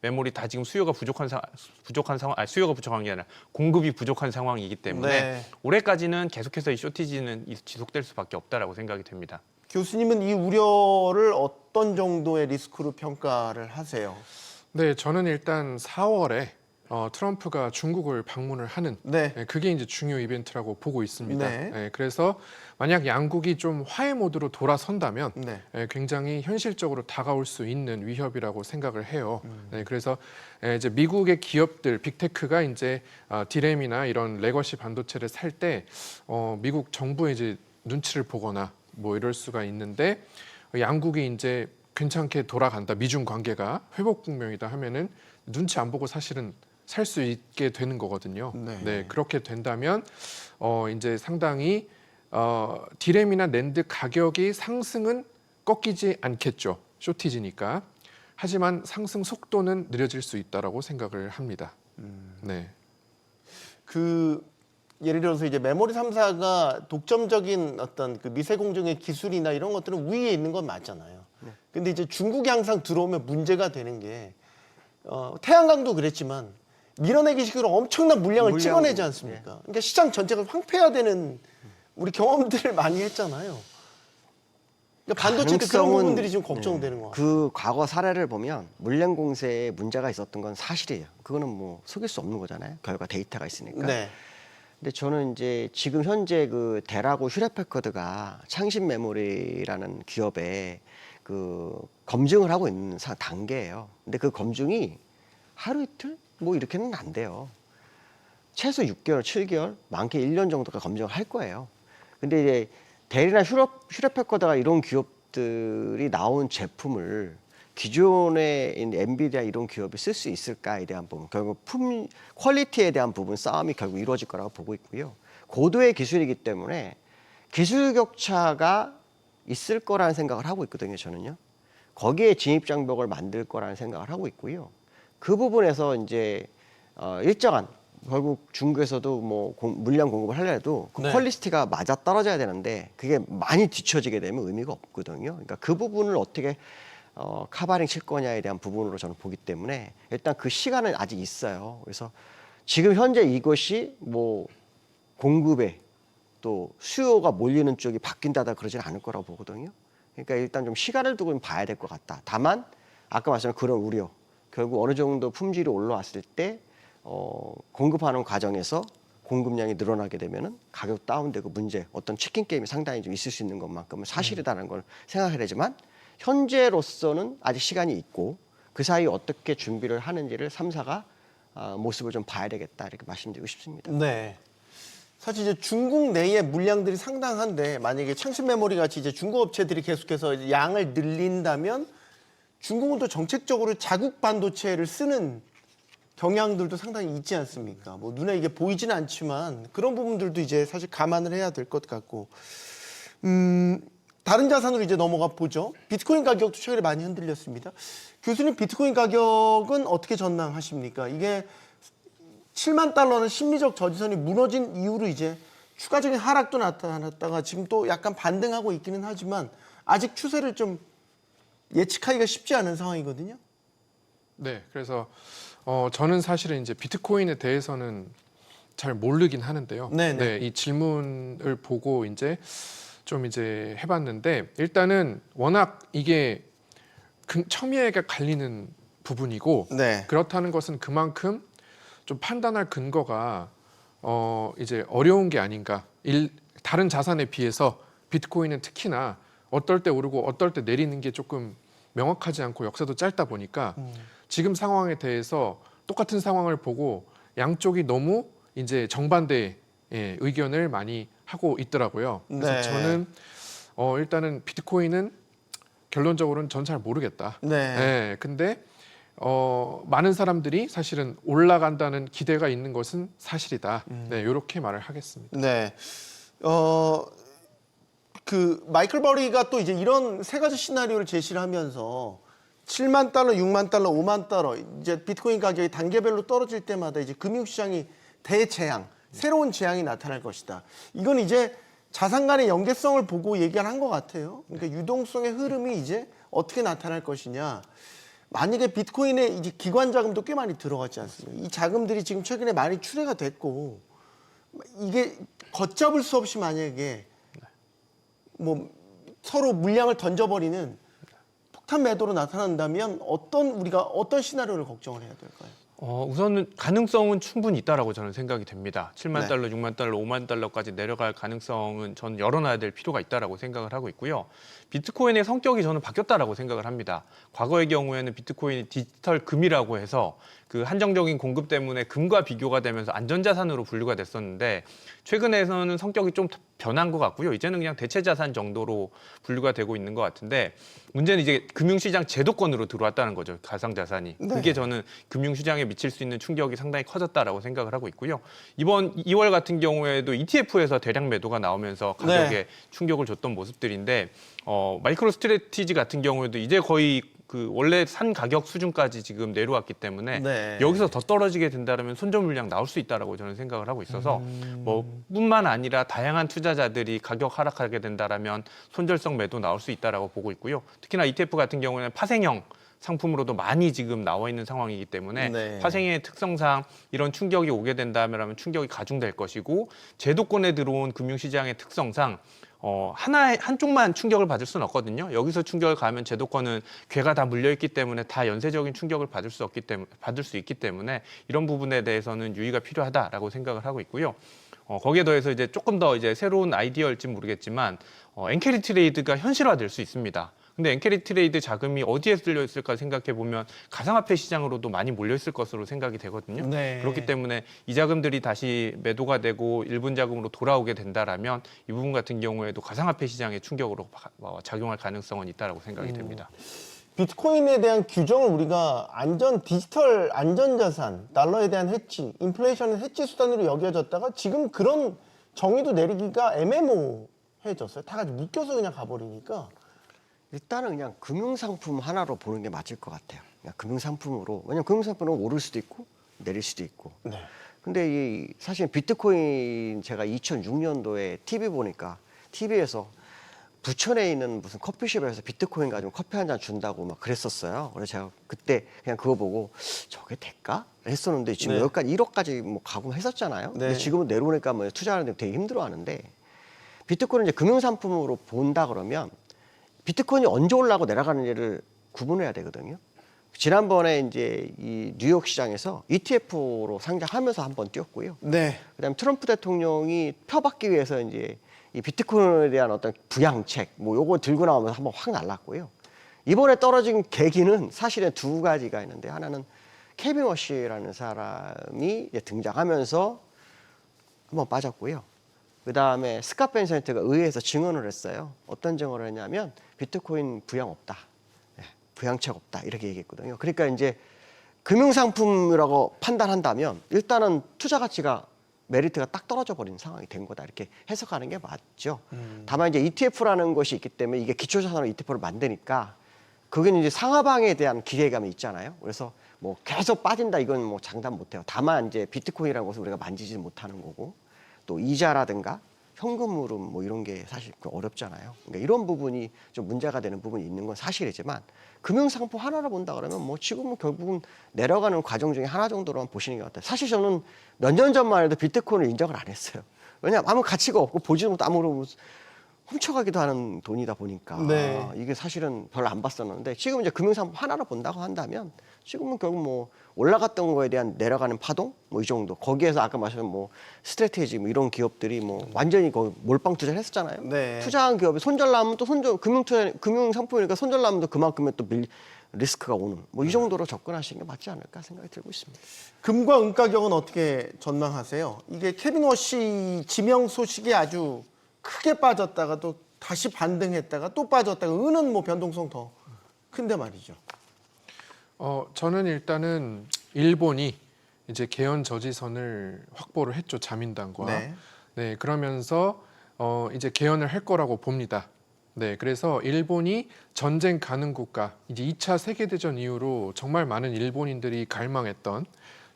메모리 다 지금 수요가 부족한 상황, 수요가 부족한 게 아니라 공급이 부족한 상황이기 때문에 네. 올해까지는 계속해서 이 쇼티지는 지속될 수밖에 없다라고 생각이 됩니다. 교수님은 이 우려를 어떤 정도의 리스크로 평가를 하세요? 네, 저는 일단 4월에 트럼프가 중국을 방문을 하는 네. 그게 이제 중요 이벤트라고 보고 있습니다. 네. 그래서 만약 양국이 좀 화해 모드로 돌아선다면 네. 굉장히 현실적으로 다가올 수 있는 위협이라고 생각을 해요. 그래서 이제 미국의 기업들 빅테크가 이제 디램이나 이런 레거시 반도체를 살 때 미국 정부에 이제 눈치를 보거나 뭐 이럴 수가 있는데 양국이 이제 괜찮게 돌아간다, 미중 관계가 회복 국면이다 하면은 눈치 안 보고 사실은 살 수 있게 되는 거거든요. 네. 그렇게 된다면 이제 상당히 디램이나 낸드 가격이 상승은 꺾이지 않겠죠. 쇼티지니까. 하지만 상승 속도는 느려질 수 있다라고 생각을 합니다. 네. 예를 들어서 이제 메모리 3사가 독점적인 어떤 그 미세 공정의 기술이나 이런 것들은 위에 있는 건 맞잖아요. 근데 이제 중국이 항상 들어오면 문제가 되는 게 태양광도 그랬지만 밀어내기 식으로 엄청난 물량을 찍어내지 않습니까? 그러니까 시장 전체가 황폐화되는 우리 경험들을 많이 했잖아요. 그러니까 반도체도 그런 부분들이 지금 걱정되는 것 같아요. 그 과거 사례를 보면 물량 공세에 문제가 있었던 건 사실이에요. 그거는 뭐 속일 수 없는 거잖아요. 결과 데이터가 있으니까. 네. 근데 저는 이제 지금 현재 그 대라고 휴레패커드가 창신 메모리라는 기업에 그 검증을 하고 있는 단계예요. 근데 그 검증이 하루 이틀 뭐 이렇게는 안 돼요. 최소 6개월, 7개월, 많게 1년 정도가 검증을 할 거예요. 근데 이제 델이나 휴레패커드가 이런 기업들이 나온 제품을 기존의 엔비디아 이런 기업이 쓸 수 있을까에 대한 부분, 결국 퀄리티에 대한 부분 싸움이 결국 이루어질 거라고 보고 있고요. 고도의 기술이기 때문에 기술 격차가 있을 거라는 생각을 하고 있거든요, 저는요. 거기에 진입 장벽을 만들 거라는 생각을 하고 있고요. 그 부분에서 이제 일정한 결국 중국에서도 뭐 물량 공급을 하려도 그 네. 퀄리티가 맞아 떨어져야 되는데 그게 많이 뒤처지게 되면 의미가 없거든요. 그러니까 그 부분을 어떻게 카바링 칠 거냐에 대한 부분으로 저는 보기 때문에 일단 그 시간은 아직 있어요. 그래서 지금 현재 이것이 뭐 공급에 또 수요가 몰리는 쪽이 바뀐다다 그러지는 않을 거라고 보거든요. 그러니까 일단 좀 시간을 두고 좀 봐야 될 것 같다. 다만 아까 말씀한 그런 우려, 결국 어느 정도 품질이 올라왔을 때 공급하는 과정에서 공급량이 늘어나게 되면은 가격 다운되고 문제, 어떤 치킨 게임이 상당히 좀 있을 수 있는 것만큼은 사실이다는 걸 생각해야 되지만 현재로서는 아직 시간이 있고 그 사이 어떻게 준비를 하는지를 3사가 모습을 좀 봐야 되겠다 이렇게 말씀드리고 싶습니다. 네. 사실 이제 중국 내의 물량들이 상당한데 만약에 창신 메모리 같이 이제 중국 업체들이 계속해서 이제 양을 늘린다면 중국은 또 정책적으로 자국 반도체를 쓰는 경향들도 상당히 있지 않습니까? 뭐 눈에 이게 보이지는 않지만 그런 부분들도 이제 사실 감안을 해야 될 것 같고. 다른 자산으로 이제 넘어가 보죠. 비트코인 가격도 최근에 많이 흔들렸습니다. 교수님, 비트코인 가격은 어떻게 전망하십니까? 이게 7만 달러는 심리적 저지선이 무너진 이후로 이제 추가적인 하락도 나타났다가 지금 또 약간 반등하고 있기는 하지만 아직 추세를 좀 예측하기가 쉽지 않은 상황이거든요. 네, 그래서 저는 사실은 이제 비트코인에 대해서는 잘 모르긴 하는데요. 네네. 네, 이 질문을 보고 이제 좀 이제 해봤는데 일단은 워낙 이게 첨예하게 갈리는 부분이고 네. 그렇다는 것은 그만큼 좀 판단할 근거가 이제 어려운 게 아닌가. 다른 자산에 비해서 비트코인은 특히나 어떨 때 오르고 어떨 때 내리는 게 조금 명확하지 않고 역사도 짧다 보니까 지금 상황에 대해서 똑같은 상황을 보고 양쪽이 너무 이제 정반대의 의견을 많이 하고 있더라고요. 그래서 네. 저는 일단은 비트코인은 결론적으로는 전 잘 모르겠다. 네. 근데 많은 사람들이 사실은 올라간다는 기대가 있는 것은 사실이다. 네, 이렇게 말을 하겠습니다. 네. 그 마이클 버리가 또 이제 이런 세 가지 시나리오를 제시를 하면서 7만 달러, 6만 달러, 5만 달러 이제 비트코인 가격이 단계별로 떨어질 때마다 이제 금융시장이 대재앙, 새로운 재앙이 나타날 것이다. 이건 이제 자산 간의 연계성을 보고 얘기를 한 것 같아요. 그러니까 유동성의 흐름이 이제 어떻게 나타날 것이냐. 만약에 비트코인에 이제 기관 자금도 꽤 많이 들어갔지 않습니까? 이 자금들이 지금 최근에 많이 출회가 됐고 이게 걷잡을 수 없이 만약에 뭐 서로 물량을 던져버리는 폭탄 매도로 나타난다면 우리가 어떤 시나리오를 걱정을 해야 될까요? 우선은 가능성은 충분히 있다라고 저는 생각이 됩니다. 7만 네. 달러, 6만 달러, 5만 달러까지 내려갈 가능성은 저는 열어놔야 될 필요가 있다라고 생각을 하고 있고요. 비트코인의 성격이 저는 바뀌었다라고 생각을 합니다. 과거의 경우에는 비트코인이 디지털 금이라고 해서 그 한정적인 공급 때문에 금과 비교가 되면서 안전자산으로 분류가 됐었는데 최근에서는 성격이 좀 변한 것 같고요. 이제는 그냥 대체자산 정도로 분류가 되고 있는 것 같은데 문제는 이제 금융시장 제도권으로 들어왔다는 거죠. 가상자산이. 네. 그게 저는 금융시장에 미칠 수 있는 충격이 상당히 커졌다라고 생각을 하고 있고요. 이번 2월 같은 경우에도 ETF에서 대량 매도가 나오면서 가격에 네. 충격을 줬던 모습들인데 마이크로 스트래티지 같은 경우에도 이제 거의 그 원래 산 가격 수준까지 지금 내려왔기 때문에 네. 여기서 더 떨어지게 된다면 손절 물량 나올 수 있다라고 저는 생각을 하고 있어서 뿐만 아니라 다양한 투자자들이 가격 하락하게 된다라면 손절성 매도 나올 수 있다라고 보고 있고요. 특히나 ETF 같은 경우에는 파생형 상품으로도 많이 지금 나와 있는 상황이기 때문에 네. 파생의 특성상 이런 충격이 오게 된다면 충격이 가중될 것이고 제도권에 들어온 금융시장의 특성상 한쪽만 충격을 받을 수는 없거든요. 여기서 충격을 가면 제도권은 괴가 다 물려있기 때문에 다 연쇄적인 충격을 받을 수 있기 때문에 이런 부분에 대해서는 유의가 필요하다라고 생각을 하고 있고요. 거기에 더해서 이제 조금 더 이제 새로운 아이디어일지 모르겠지만 엔캐리 트레이드가 현실화될 수 있습니다. 근데 엔캐리 트레이드 자금이 어디에 쓸려 있을까 생각해 보면 가상화폐 시장으로도 많이 몰려 있을 것으로 생각이 되거든요. 네. 그렇기 때문에 이 자금들이 다시 매도가 되고 일분 자금으로 돌아오게 된다라면 이 부분 같은 경우에도 가상화폐 시장의 충격으로 작용할 가능성은 있다라고 생각이 됩니다. 비트코인에 대한 규정을 우리가 디지털 안전자산, 달러에 대한 해치, 인플레이션의 해치 수단으로 여겨졌다가 지금 그런 정의도 내리기가 애매모호해졌어요. 다 같이 묶여서 그냥 가버리니까. 일단은 그냥 금융상품 하나로 보는 게 맞을 것 같아요. 그냥 금융상품으로. 왜냐면 금융상품은 오를 수도 있고 내릴 수도 있고. 네. 근데 사실 비트코인 제가 2006년도에 TV 보니까 TV에서 부천에 있는 무슨 커피숍에서 비트코인 가지고 커피 한 잔 준다고 막 그랬었어요. 그래서 제가 그때 그냥 그거 보고 저게 될까? 했었는데 지금 네. 여기까지 1억까지 뭐 가고 했었잖아요. 네. 근데 지금은 내려오니까 뭐 투자하는 데 되게 힘들어하는데 비트코인을 이제 금융상품으로 본다 그러면 비트코인이 언제 올라가고 내려가는지를 구분해야 되거든요. 지난번에 이제 이 뉴욕 시장에서 ETF로 상장하면서 한번 뛰었고요. 네. 그다음에 트럼프 대통령이 펴받기 위해서 이제 이 비트코인에 대한 어떤 부양책 뭐 요거 들고 나오면서 한번 확 날랐고요. 이번에 떨어진 계기는 사실은 두 가지가 있는데 하나는 케빈 워시라는 사람이 이제 등장하면서 한번 빠졌고요. 그다음에 스캇 벤센트가 의회에서 증언을 했어요. 어떤 증언을 했냐면 비트코인 부양 없다. 부양책 없다. 이렇게 얘기했거든요. 그러니까 이제 금융상품이라고 판단한다면 일단은 투자 가치가 메리트가 딱 떨어져 버리는 상황이 된 거다. 이렇게 해석하는 게 맞죠. 다만 이제 ETF라는 것이 있기 때문에 이게 기초자산으로 ETF를 만드니까 그게 이제 상하방에 대한 기대감이 있잖아요. 그래서 뭐 계속 빠진다 이건 뭐 장담 못 해요. 다만 이제 비트코인이라는 것을 우리가 만지지 못하는 거고 또 이자라든가 현금 흐름 뭐 이런 게 사실 어렵잖아요. 그러니까 이런 부분이 좀 문제가 되는 부분이 있는 건 사실이지만 금융상품 하나로 본다 그러면 뭐 지금은 결국은 내려가는 과정 중에 하나 정도로만 보시는 게 같아요. 사실 저는 몇 년 전만 해도 비트코인을 인정을 안 했어요. 왜냐하면 아무 가치가 없고 보지도 못하고 아무런 훔쳐가기도 하는 돈이다 보니까 네. 이게 사실은 별로 안 봤었는데 지금 이제 금융상품 하나로 본다고 한다면 지금은 결국 뭐 올라갔던 거에 대한 내려가는 파동 뭐 이 정도 거기에서 아까 말씀하신 뭐 스트래테지 뭐 이런 기업들이 뭐 완전히 거기 몰빵 투자를 했었잖아요. 네. 투자한 기업이 손절 나면 또 금융 상품이니까 손절 나면 또 그만큼의 또 리스크가 오는 뭐 이 정도로 접근하시는 게 맞지 않을까 생각이 들고 있습니다. 금과 은 가격은 어떻게 전망하세요? 이게 케빈 워시 지명 소식이 아주 크게 빠졌다가 또 다시 반등했다가 또 빠졌다가 은은 뭐 변동성 더 큰데 말이죠. 저는 일단은 일본이 이제 개연 저지선을 확보를 했죠. 자민당과. 네. 네, 그러면서 이제 개연을 할 거라고 봅니다. 네, 그래서 일본이 전쟁 가능 국가, 이제 2차 세계대전 이후로 정말 많은 일본인들이 갈망했던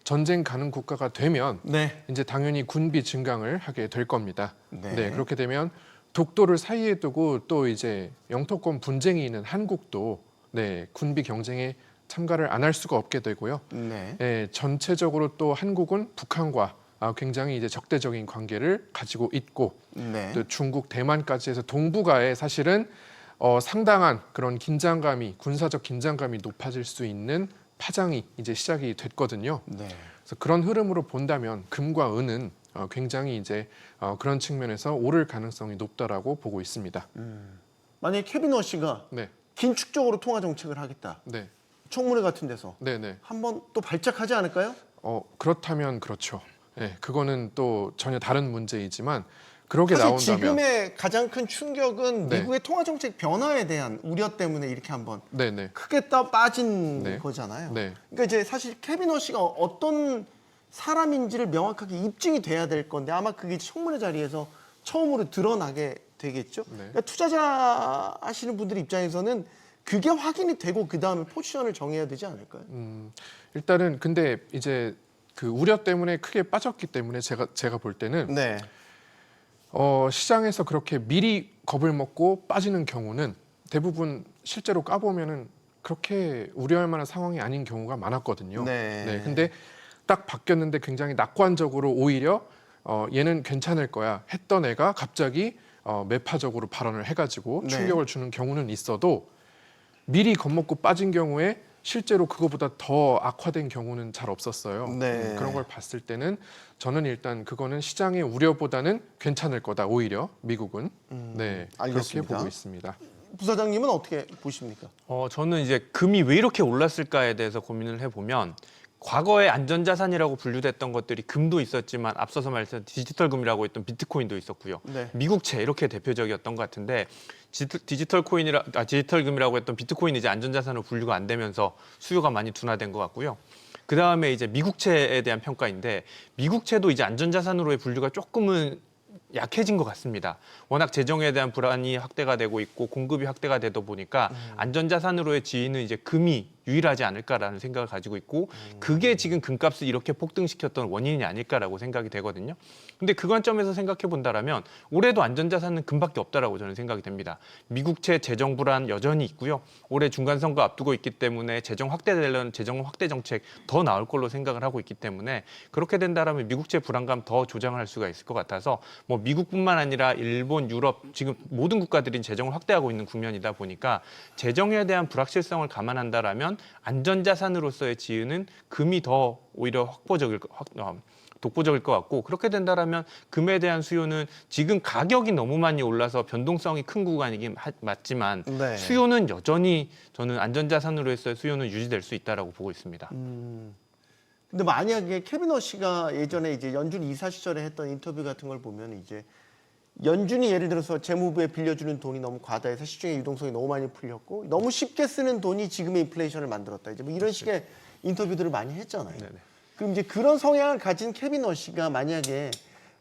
전쟁 가는 국가가 되면 네. 이제 당연히 군비 증강을 하게 될 겁니다. 네. 네, 그렇게 되면 독도를 사이에 두고 또 이제 영토권 분쟁이 있는 한국도 네, 군비 경쟁에 참가를 안 할 수가 없게 되고요. 네. 네, 전체적으로 또 한국은 북한과 굉장히 이제 적대적인 관계를 가지고 있고 네. 또 중국, 대만까지 해서 동북아에 사실은 상당한 그런 긴장감이 군사적 긴장감이 높아질 수 있는 파장이 이제 시작이 됐거든요. 네. 그래서 그런 흐름으로 본다면 금과 은은 굉장히 이제 그런 측면에서 오를 가능성이 높다라고 보고 있습니다. 만약에 케빈 워시가 네, 긴축적으로 통화 정책을 하겠다. 네, 청문회 같은 데서 네, 네. 한번 또 발작하지 않을까요? 그렇다면 그렇죠. 네, 그거는 또 전혀 다른 문제이지만 그렇게 사실 나온다면 지금의 가장 큰 충격은 네. 미국의 통화 정책 변화에 대한 우려 때문에 이렇게 한번 네, 네, 크게 빠진 네. 거잖아요. 네. 그러니까 이제 사실 케빈 워시가 어떤 사람인지를 명확하게 입증이 돼야 될 건데 아마 그게 청문회 자리에서 처음으로 드러나게 되겠죠. 네. 그러니까 투자자 하시는 분들 입장에서는 그게 확인이 되고 그 다음에 포지션을 정해야 되지 않을까요? 일단은 근데 이제 그 우려 때문에 크게 빠졌기 때문에 제가 볼 때는 네. 시장에서 그렇게 미리 겁을 먹고 빠지는 경우는 대부분 실제로 까보면은 그렇게 우려할 만한 상황이 아닌 경우가 많았거든요. 네. 근데 딱 바뀌었는데 굉장히 낙관적으로 오히려 얘는 괜찮을 거야 했던 애가 갑자기 매파적으로 발언을 해가지고 네. 충격을 주는 경우는 있어도 미리 겁먹고 빠진 경우에 실제로 그거보다 더 악화된 경우는 잘 없었어요. 네. 그런 걸 봤을 때는 저는 일단 그거는 시장의 우려보다는 괜찮을 거다 오히려 미국은 네 그렇게 알겠습니다. 보고 있습니다. 부사장님은 어떻게 보십니까? 저는 이제 금이 왜 이렇게 올랐을까에 대해서 고민을 해보면 과거에 안전자산이라고 분류됐던 것들이 금도 있었지만 앞서서 말했던 디지털금이라고 했던 비트코인도 있었고요. 네. 미국채 이렇게 대표적이었던 것 같은데 디지털금이라고 했던 비트코인이 이제 안전자산으로 분류가 안 되면서 수요가 많이 둔화된 것 같고요. 그 다음에 이제 미국채에 대한 평가인데 미국채도 이제 안전자산으로의 분류가 조금은 약해진 것 같습니다. 워낙 재정에 대한 불안이 확대가 되고 있고 공급이 확대가 되다 보니까 안전자산으로의 지위는 이제 금이 유일하지 않을까라는 생각을 가지고 있고 그게 지금 금값을 이렇게 폭등시켰던 원인이 아닐까라고 생각이 되거든요. 근데 그 관점에서 생각해 본다라면 올해도 안전자산은 금밖에 없다라고 저는 생각이 됩니다. 미국채 재정 불안 여전히 있고요. 올해 중간선거 앞두고 있기 때문에 재정 확대되려는 재정 확대 정책 더 나올 걸로 생각을 하고 있기 때문에 그렇게 된다라면 미국채 불안감 더 조장할 수가 있을 것 같아서 뭐 미국뿐만 아니라 일본, 유럽 지금 모든 국가들이 재정을 확대하고 있는 국면이다 보니까 재정에 대한 불확실성을 감안한다라면 안전자산으로서의 지위는 금이 더 오히려 독보적일 것 같고 그렇게 된다라면 금에 대한 수요는 지금 가격이 너무 많이 올라서 변동성이 큰 구간이긴 맞지만 네. 수요는 여전히 저는 안전자산으로서의 수요는 유지될 수 있다라고 보고 있습니다. 근데 만약에 케빈 워시가 예전에 이제 연준 이사 시절에 했던 인터뷰 같은 걸 보면 이제 연준이 예를 들어서 재무부에 빌려주는 돈이 너무 과다해서 시중의 유동성이 너무 많이 풀렸고 너무 쉽게 쓰는 돈이 지금의 인플레이션을 만들었다. 이제 뭐 이런 식의 인터뷰들을 많이 했잖아요. 네네. 그럼 이제 그런 성향을 가진 케빈 워시가 만약에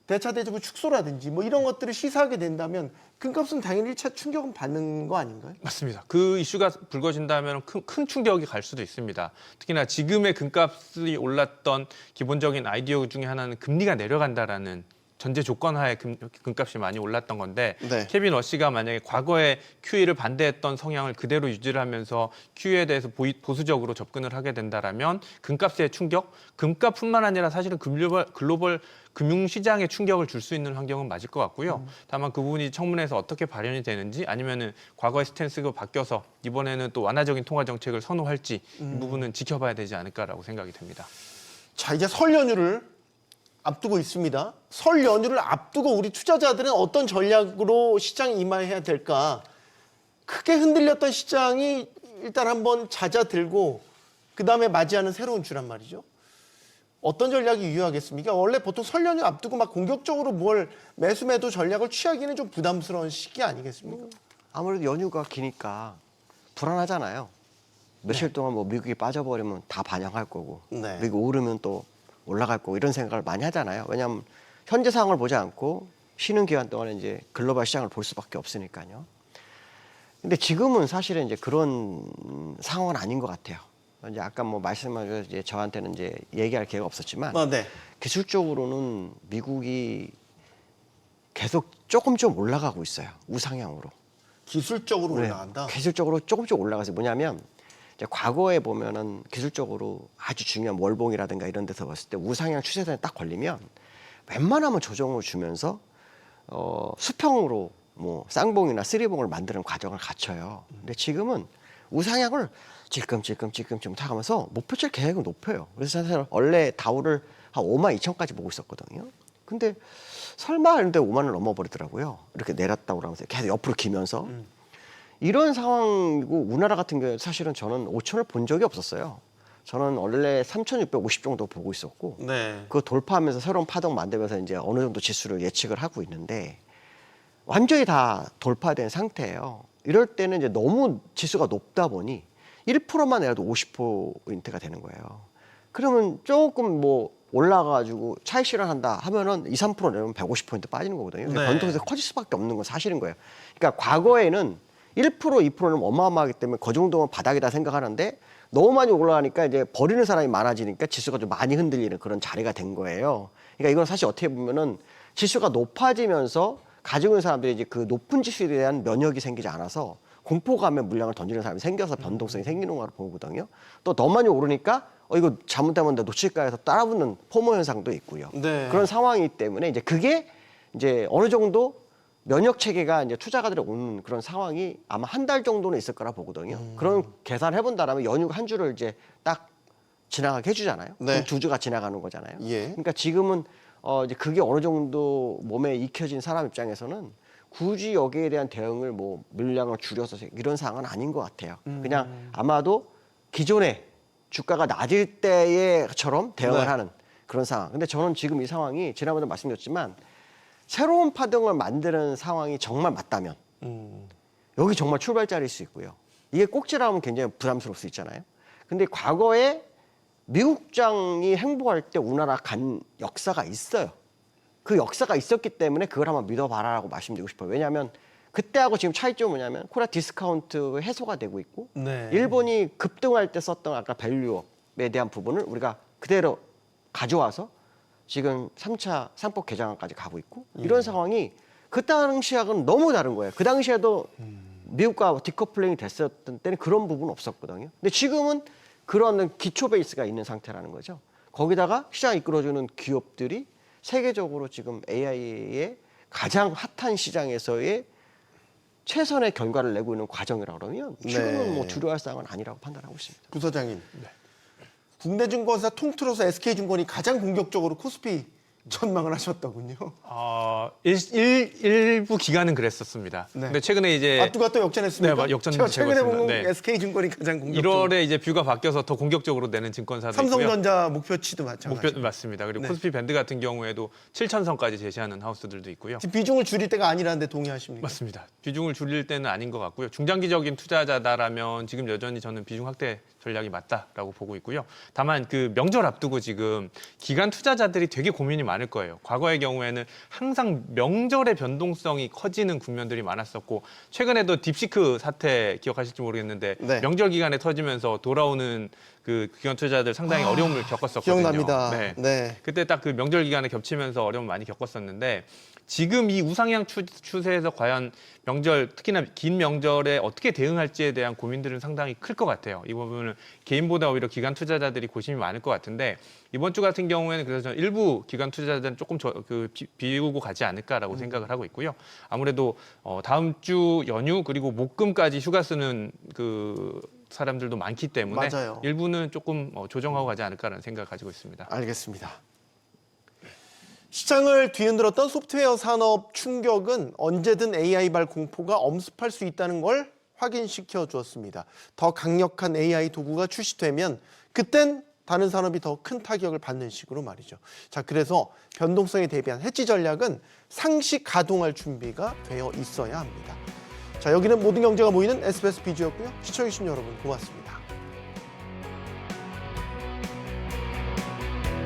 대차 대조부 축소라든지 뭐 이런 것들을 시사하게 된다면 금값은 당연히 1차 충격은 받는 거 아닌가요? 맞습니다. 그 이슈가 불거진다면 큰 충격이 갈 수도 있습니다. 특히나 지금의 금값이 올랐던 기본적인 아이디어 중에 하나는 금리가 내려간다라는 전제 조건하에 금값이 많이 올랐던 건데 네. 케빈 워시가 만약에 과거에 QE를 반대했던 성향을 그대로 유지를 하면서 QE에 대해서 보수적으로 접근을 하게 된다라면 금값의 충격, 금값뿐만 아니라 사실은 글로벌 금융시장에 충격을 줄 수 있는 환경은 맞을 것 같고요. 다만 그 부분이 청문회에서 어떻게 발현이 되는지 아니면은 과거의 스탠스가 바뀌어서 이번에는 또 완화적인 통화 정책을 선호할지 이 부분은 지켜봐야 되지 않을까라고 생각이 됩니다. 자, 이제 설 연휴를 앞두고 있습니다. 설 연휴를 앞두고 우리 투자자들은 어떤 전략으로 시장에 임해야 될까? 크게 흔들렸던 시장이 일단 한번 잦아들고 그다음에 맞이하는 새로운 주란 말이죠. 어떤 전략이 유효하겠습니까? 원래 보통 설 연휴 앞두고 막 공격적으로 뭘 매수 매도 전략을 취하기는 좀 부담스러운 시기 아니겠습니까? 아무래도 연휴가 기니까 불안하잖아요. 며칠 동안 뭐 미국이 빠져버리면 다 반영할 거고 네. 미국 오르면 또 올라갈 거고 이런 생각을 많이 하잖아요. 왜냐하면 현재 상황을 보지 않고 쉬는 기간 동안에 이제 글로벌 시장을 볼 수밖에 없으니까요. 근데 지금은 사실은 이제 그런 상황은 아닌 것 같아요. 이제 아까 뭐 말씀하신 이제 저한테는 이제 얘기할 기회가 없었지만 네. 기술적으로는 미국이 계속 조금 올라가고 있어요. 우상향으로. 기술적으로 네, 올라간다. 기술적으로 조금씩 올라가서 뭐냐면 이제 과거에 보면은 기술적으로 아주 중요한 월봉이라든가 이런 데서 봤을 때 우상향 추세선에 딱 걸리면 웬만하면 조정을 주면서 수평으로 뭐 쌍봉이나 쓰리봉을 만드는 과정을 갖춰요. 근데 지금은 우상향을 찔끔찔끔 타가면서 목표치를 계속 높여요. 그래서 사실 원래 다우를 한 52,000까지 보고 있었거든요. 근데 설마 했는데 5만을 넘어버리더라고요. 이렇게 내렸다고 그러면서 계속 옆으로 기면서 이런 상황이고 우리나라 같은 경우에 사실은 저는 5천을 본 적이 없었어요. 저는 원래 3,650 정도 보고 있었고 네. 그거 돌파하면서 새로운 파동 만들면서 이제 어느 정도 지수를 예측을 하고 있는데 완전히 다 돌파된 상태예요. 이럴 때는 이제 너무 지수가 높다 보니 1%만 내려도 50%가 되는 거예요. 그러면 조금 뭐 올라가가지고 차익 실현한다 하면은 2, 3% 내면 150포인트 빠지는 거거든요. 네. 변동성이 커질 수밖에 없는 건 사실인 거예요. 그러니까 과거에는 1%, 2%는 어마어마하기 때문에 그 정도면 바닥이다 생각하는데 너무 많이 올라가니까 이제 버리는 사람이 많아지니까 지수가 좀 많이 흔들리는 그런 자리가 된 거예요. 그러니까 이건 사실 어떻게 보면은 지수가 높아지면서 가지고 있는 사람들이 이제 그 높은 지수에 대한 면역이 생기지 않아서 공포감에 물량을 던지는 사람이 생겨서 변동성이 생기는 거라고 보거든요. 또 더 많이 오르니까 이거 잘못하면 나 놓칠까 해서 따라붙는 포모 현상도 있고요. 네. 그런 상황이기 때문에 이제 그게 이제 어느 정도 면역 체계가 이제 투자가들이 오는 그런 상황이 아마 한 달 정도는 있을 거라 보거든요. 그런 계산을 해본다라면 연휴 한 주를 이제 딱 지나가게 해주잖아요. 네. 그럼 2주가 지나가는 거잖아요. 예. 그러니까 지금은 이제 그게 어느 정도 몸에 익혀진 사람 입장에서는 굳이 여기에 대한 대응을 뭐 물량을 줄여서 이런 상황은 아닌 것 같아요. 그냥 아마도 기존에 주가가 낮을 때에처럼 대응을 네. 하는 그런 상황. 근데 저는 지금 이 상황이 지난번에 말씀드렸지만 새로운 파동을 만드는 상황이 정말 맞다면 여기 정말 출발자일 수 있고요. 이게 꼭지라면 굉장히 부담스러울 수 있잖아요. 근데 과거에 미국장이 행보할 때 우리나라 간 역사가 있어요. 그 역사가 있었기 때문에 그걸 한번 믿어봐라라고 말씀드리고 싶어요. 왜냐하면 그때하고 지금 차이점은 뭐냐면 코리아 디스카운트 해소가 되고 있고 네. 일본이 급등할 때 썼던 아까 밸류업에 대한 부분을 우리가 그대로 가져와서 지금 3차 상법 개정안까지 가고 있고 이런 상황이 그 당시하고는 너무 다른 거예요. 그 당시에도 미국과 디커플링이 됐었던 때는 그런 부분은 없었거든요. 근데 지금은 그런 기초 베이스가 있는 상태라는 거죠. 거기다가 시장 이끌어주는 기업들이 세계적으로 지금 AI의 가장 핫한 시장에서의 최선의 결과를 내고 있는 과정이라고 그러면 지금은 네. 뭐 두려워할 사항은 아니라고 판단하고 있습니다. 부서장님. 국내 증권사 통틀어서 SK증권이 가장 공격적으로 코스피 전망을 하셨더군요. 일부 기간은 그랬었습니다. 네. 근데 최근에 이제 앞두가 또 역전했습니까? 네, 역전 제가 최근에 되고 본 있습니다. 네. SK증권이 가장 공격적으로. 1월에 이제 뷰가 바뀌어서 더 공격적으로 내는 증권사도 있고요. 삼성전자 목표치도 마찬가지. 목표 맞습니다. 그리고 네. 코스피 밴드 같은 경우에도 7,000선까지 제시하는 하우스들도 있고요. 지금 비중을 줄일 때가 아니라는데 동의하십니까? 맞습니다. 비중을 줄일 때는 아닌 것 같고요. 중장기적인 투자자다라면 지금 여전히 저는 비중 확대 전략이 맞다라고 보고 있고요. 다만 그 명절 앞두고 지금 기관 투자자들이 되게 고민이 많을 거예요. 과거의 경우에는 항상 명절의 변동성이 커지는 국면들이 많았었고 최근에도 딥시크 사태 기억하실지 모르겠는데 네. 명절 기간에 터지면서 돌아오는 그 기관 투자자들 상당히 어려움을 겪었었거든요. 기억납니다. 네. 네. 그때 딱 그 명절 기간에 겹치면서 어려움 많이 겪었었는데 지금 이 우상향 추세에서 과연 명절 특히나 긴 명절에 어떻게 대응할지에 대한 고민들은 상당히 클 것 같아요. 이 부분은 개인보다 오히려 기관 투자자들이 고심이 많을 것 같은데 이번 주 같은 경우에는 그래서 저는 일부 기관 투자자들은 조금 비우고 가지 않을까라고 생각을 하고 있고요. 아무래도 다음 주 연휴 그리고 목금까지 휴가 쓰는 그 사람들도 많기 때문에 맞아요. 일부는 조금 조정하고 가지 않을까라는 생각을 가지고 있습니다. 알겠습니다. 시장을 뒤흔들었던 소프트웨어 산업 충격은 언제든 AI발 공포가 엄습할 수 있다는 걸 확인시켜 주었습니다. 더 강력한 AI 도구가 출시되면 그땐 다른 산업이 더 큰 타격을 받는 식으로 말이죠. 자, 그래서 변동성에 대비한 해지 전략은 상시 가동할 준비가 되어 있어야 합니다. 자, 여기는 모든 경제가 모이는 SBS 비즈였고요. 시청해주신 여러분 고맙습니다.